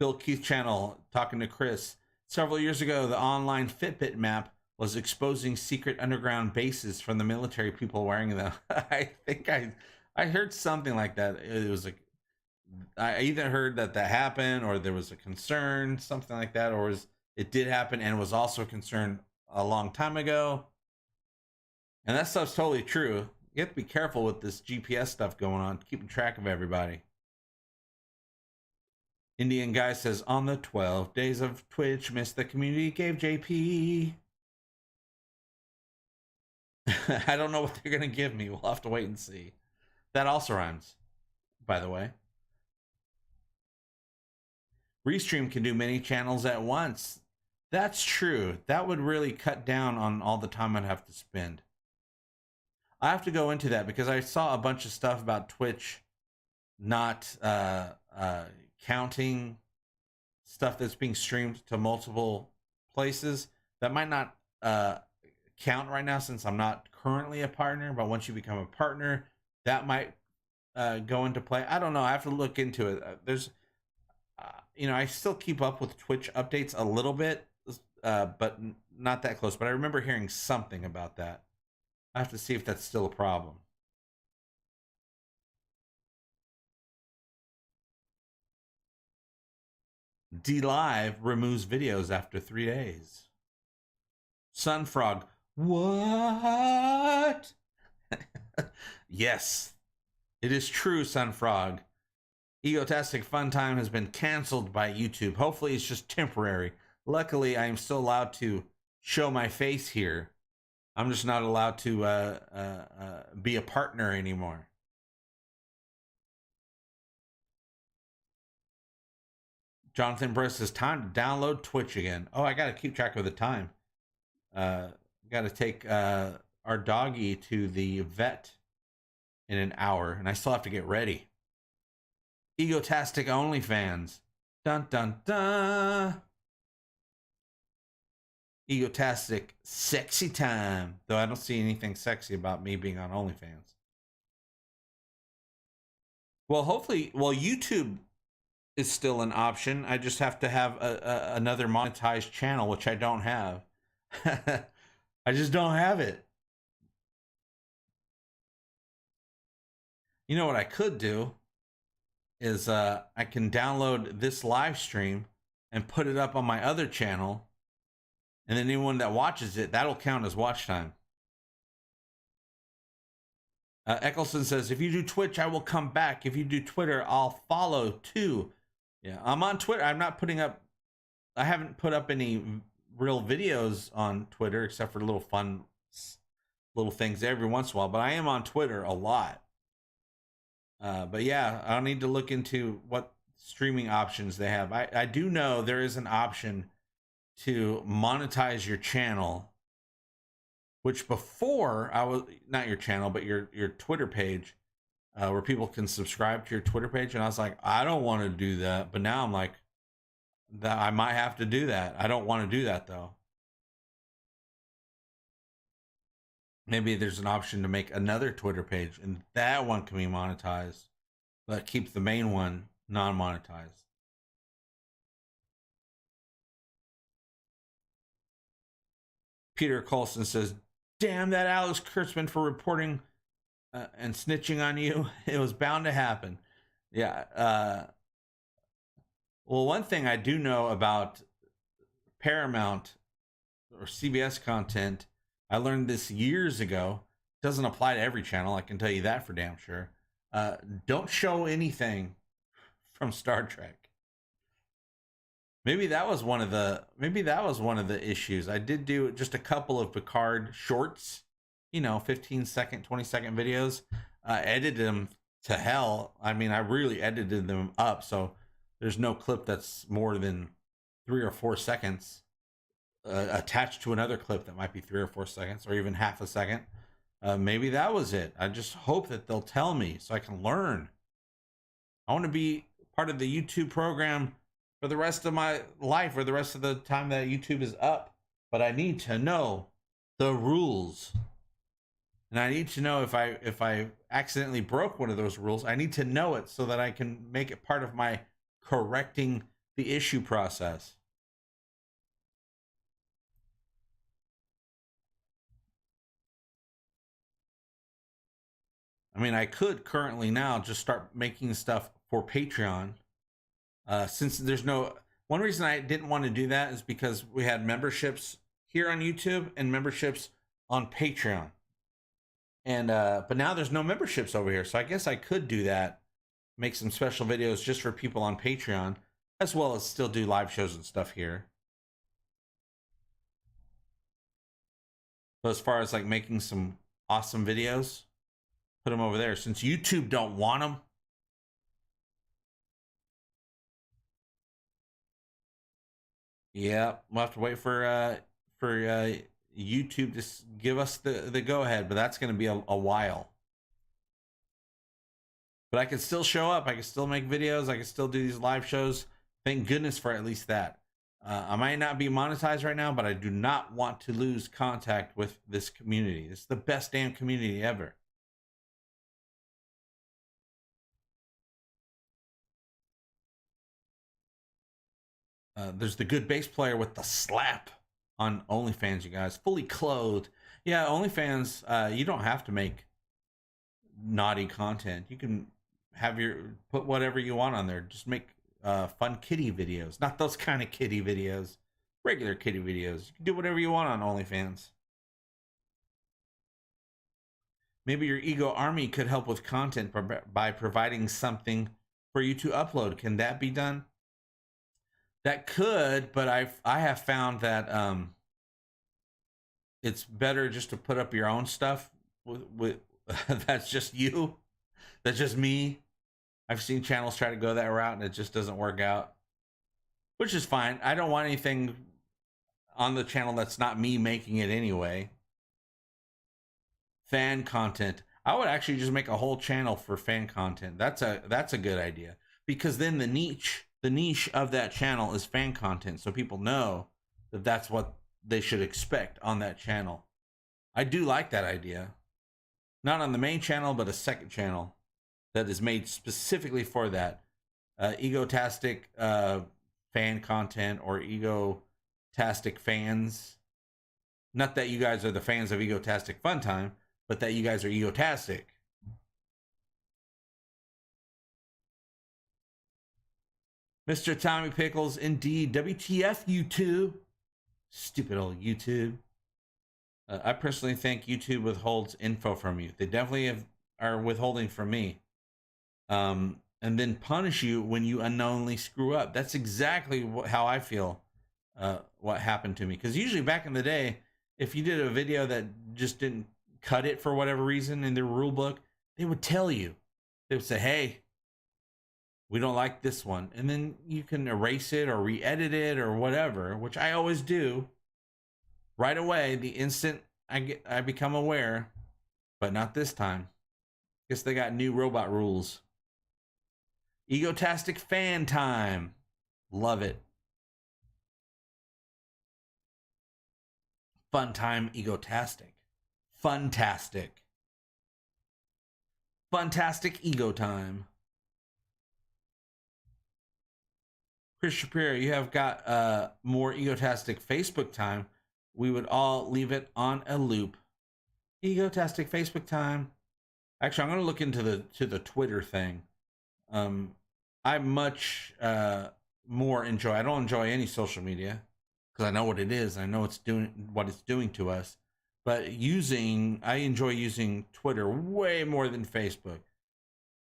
Bill Keith channel talking to Chris. Several years ago, the online Fitbit map was exposing secret underground bases from the military people wearing them. I think I heard something like that. It was like, I either heard that happened, or there was a concern, something like that, or it did happen and was also a concern a long time ago. And that stuff's totally true. You have to be careful with this GPS stuff going on, keeping track of everybody. Indian guy says, on the 12 days of Twitch, missed the community, gave JP. I don't know what they're going to give me. We'll have to wait and see. That also rhymes, by the way. Restream can do many channels at once. That's true. That would really cut down on all the time I'd have to spend. I have to go into that because I saw a bunch of stuff about Twitch not counting stuff that's being streamed to multiple places. That might not count right now since I'm not currently a partner, but once you become a partner, that might go into play. I don't know. I have to look into it. There's, I still keep up with Twitch updates a little bit, but not that close. But I remember hearing something about that. I have to see if that's still a problem. DLive removes videos after 3 days. Sunfrog, What? Yes, it is true, Sunfrog. Egotastic Fun Time has been canceled by YouTube. Hopefully it's just temporary. Luckily, I am still allowed to show my face here. I'm just not allowed to be a partner anymore. Jonathan Briss says, time to download Twitch again. Oh, I got to keep track of the time. Got to take our doggy to the vet in an hour, and I still have to get ready. Egotastic OnlyFans. Dun, dun, dun. Egotastic sexy time. Though I don't see anything sexy about me being on OnlyFans. Well, hopefully, YouTube is still an option. I just have to have another monetized channel, which I don't have. I just don't have it. You know what I could do is I can download this live stream and put it up on my other channel, and then anyone that watches it, that'll count as watch time. Eccleston says, if you do Twitch, I will come back. If you do Twitter, I'll follow too. Yeah, I'm on Twitter. I'm not putting up, I haven't put up any real videos on Twitter except for little fun little things every once in a while, but I am on Twitter a lot. But yeah, I'll need to look into what streaming options they have. I do know there is an option to monetize your channel, which before I was, not your channel, but your Twitter page, where people can subscribe to your Twitter page. And I was like, I don't want to do that. But now I'm like, that I might have to do that. I don't want to do that though. Maybe there's an option to make another Twitter page and that one can be monetized, but keep the main one non-monetized. Peter Colson says, damn that Alex Kurtzman for reporting and snitching on you. It was bound to happen. Yeah. Well, one thing I do know about Paramount or CBS content, I learned this years ago. Doesn't apply to every channel, I can tell you that for damn sure. Don't show anything from Star Trek. Maybe that was one of the issues. I did do just a couple of Picard shorts, 15-second, 20-second videos. Edited them to hell. I mean, I really edited them up, so there's no clip that's more than 3 or 4 seconds attached to another clip that might be 3 or 4 seconds, or even half a second. Maybe that was it. I just hope that they'll tell me so I can learn. I want to be part of the YouTube program for the rest of my life, or the rest of the time that YouTube is up. But I need to know the rules. And I need to know if I accidentally broke one of those rules, I need to know it so that I can make it part of my correcting the issue process. I mean, I could currently now just start making stuff for Patreon. Since there's no, one reason I didn't want to do that is because we had memberships here on YouTube and memberships on Patreon. And, but now there's no memberships over here. So I guess I could do that, make some special videos just for people on Patreon, as well as still do live shows and stuff here. But as far as like making some awesome videos, put them over there. Since YouTube don't want them, yeah, we'll have to wait for YouTube to give us the go ahead, but that's going to be a while. But I can still show up. I can still make videos. I can still do these live shows. Thank goodness for at least that. I might not be monetized right now, but I do not want to lose contact with this community. It's the best damn community ever. There's the good bass player with the slap on OnlyFans, you guys. Fully clothed. Yeah, OnlyFans, you don't have to make naughty content. You can have put whatever you want on there. Just make fun kitty videos. Not those kind of kitty videos. Regular kitty videos. You can do whatever you want on OnlyFans. Maybe your ego army could help with content by providing something for you to upload. Can that be done? That could, but I have found that it's better just to put up your own stuff with that's just you. That's just me. I've seen channels try to go that route and it just doesn't work out, which is fine. I don't want anything on the channel that's not me making it anyway. Fan content. I would actually just make a whole channel for fan content. That's a good idea, because then the niche of that channel is fan content, so people know that that's what they should expect on that channel. I do like that idea. Not on the main channel, but a second channel that is made specifically for that. Egotastic fan content or egotastic fans. Not that you guys are the fans of Egotastic Fun Time, but that you guys are egotastic. Mr. Tommy Pickles, indeed. WTF, YouTube. Stupid old YouTube. I personally think YouTube withholds info from you. They definitely are withholding from me. And then punish you when you unknowingly screw up. That's exactly how I feel what happened to me. Because usually back in the day, if you did a video that just didn't cut it for whatever reason in their rule book, they would tell you. They would say, hey, we don't like this one. And then you can erase it or re-edit it or whatever, which I always do. Right away, the instant I become aware, but not this time. Guess they got new robot rules. Egotastic fan time. Love it. Fun time egotastic. Funtastic. Funtastic ego time. Chris Shapiro, you have got more egotastic Facebook time. We would all leave it on a loop. Egotastic Facebook time. Actually, I'm going to look into the Twitter thing. I much more enjoy. I don't enjoy any social media because I know what it is. I know it's doing what it's doing to us. But I enjoy using Twitter way more than Facebook.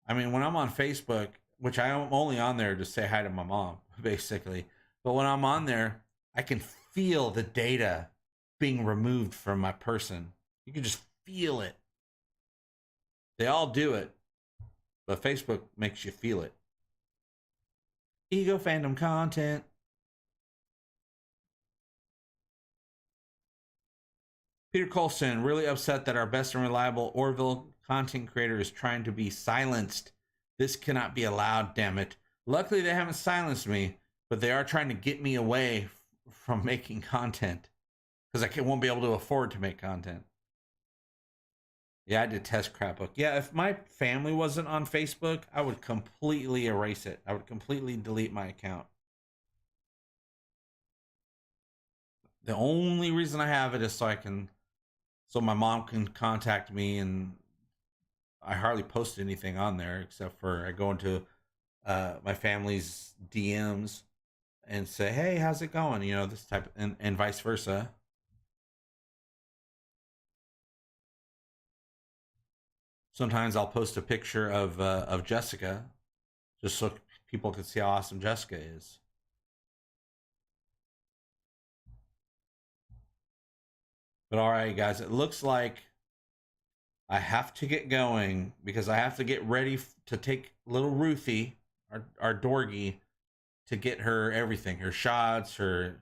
I mean, when I'm on Facebook, which I am only on there to say hi to my mom, basically. But when I'm on there, I can feel the data being removed from my person. You can just feel it. They all do it, but Facebook makes you feel it. Ego fandom content. Peter Colson, really upset that our best and reliable ORVILLE content creator is trying to be silenced. This cannot be allowed, damn it. Luckily, they haven't silenced me, but they are trying to get me away from making content because I won't be able to afford to make content. Yeah, I detest Crapbook. Yeah, if my family wasn't on Facebook, I would completely erase it. I would completely delete my account. The only reason I have it is so my mom can contact me, and I hardly post anything on there except for I go into my family's DMs and say, hey, how's it going? You know, this type, and vice versa. Sometimes I'll post a picture of Jessica just so people can see how awesome Jessica is. But all right, guys, it looks like I have to get going because I have to get ready to take little Ruthie, our dorgie, to get her everything, her shots, her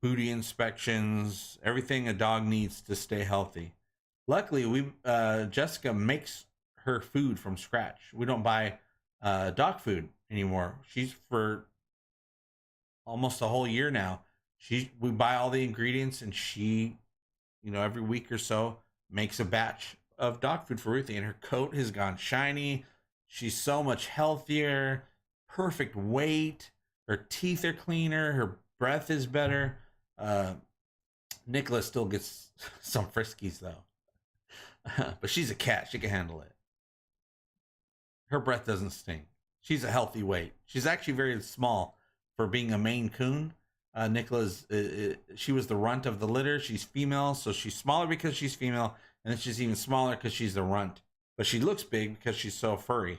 booty inspections, everything a dog needs to stay healthy. Luckily, Jessica makes her food from scratch. We don't buy dog food anymore. She's for almost a whole year now. We buy all the ingredients, and she, every week or so makes a batch of dog food for Ruthie, and her coat has gone shiny. She's so much healthier, perfect weight. Her teeth are cleaner. Her breath is better. Nicholas still gets some friskies though. But she's a cat. She can handle it. Her breath doesn't stink. She's a healthy weight. She's actually very small for being a Maine Coon. Nicholas, she was the runt of the litter. She's female, so she's smaller because she's female, and then she's even smaller because she's the runt. But she looks big because she's so furry.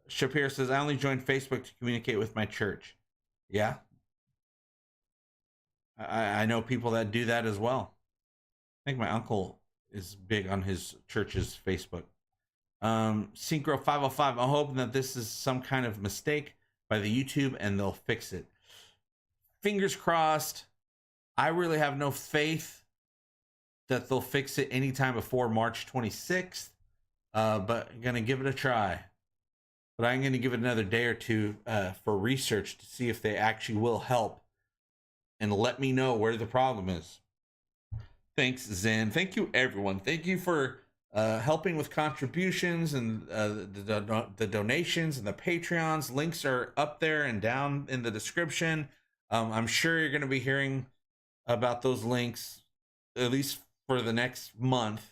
Shapiro says, I only joined Facebook to communicate with my church. Yeah. I know people that do that as well. I think my uncle is big on his church's Facebook. Synchro 505, I'm hoping that this is some kind of mistake by the YouTube and they'll fix it. Fingers crossed. I really have no faith that they'll fix it anytime before March 26th, but I'm going to give it a try. But I'm going to give it another day or two for research to see if they actually will help and let me know where the problem is. Thanks, Zen. Thank you, everyone. Thank you for helping with contributions and the donations and the Patreons. Links are up there and down in the description. I'm sure you're going to be hearing about those links, at least for the next month.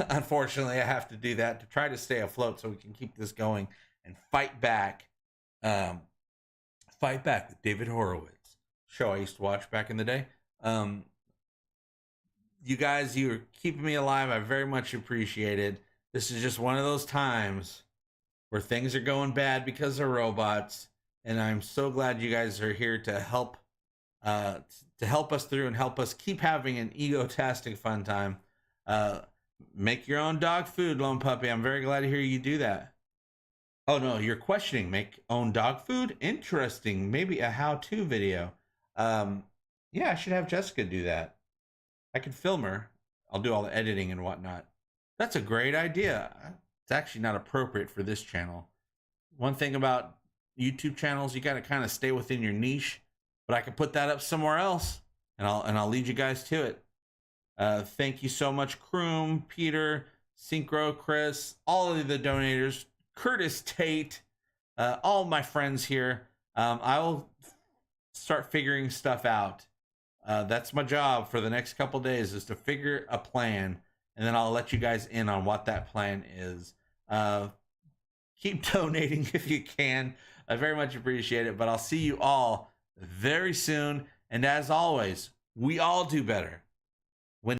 Unfortunately, I have to do that to try to stay afloat so we can keep this going and fight back. Fight back with David Horowitz, show I used to watch back in the day. You guys, you're keeping me alive. I very much appreciate it. This is just one of those times where things are going bad because of robots, and I'm so glad you guys are here to help us through and help us keep having an egotastic fun time. Make your own dog food, Lone Puppy. I'm very glad to hear you do that. Oh no, you're questioning make own dog food? Interesting. Maybe a how-to video. Yeah, I should have Jessica do that. I can film her. I'll do all the editing and whatnot. That's a great idea. It's actually not appropriate for this channel. One thing about YouTube channels, you got to kind of stay within your niche, but I can put that up somewhere else and I'll lead you guys to it. Thank you so much, Kroom, Peter, Synchro, Chris, all of the donators, Curtis Tate, all my friends here. I will start figuring stuff out. That's my job for the next couple days, is to figure a plan, and then I'll let you guys in on what that plan is. Keep donating if you can. I very much appreciate it, but I'll see you all very soon. And as always, we all do better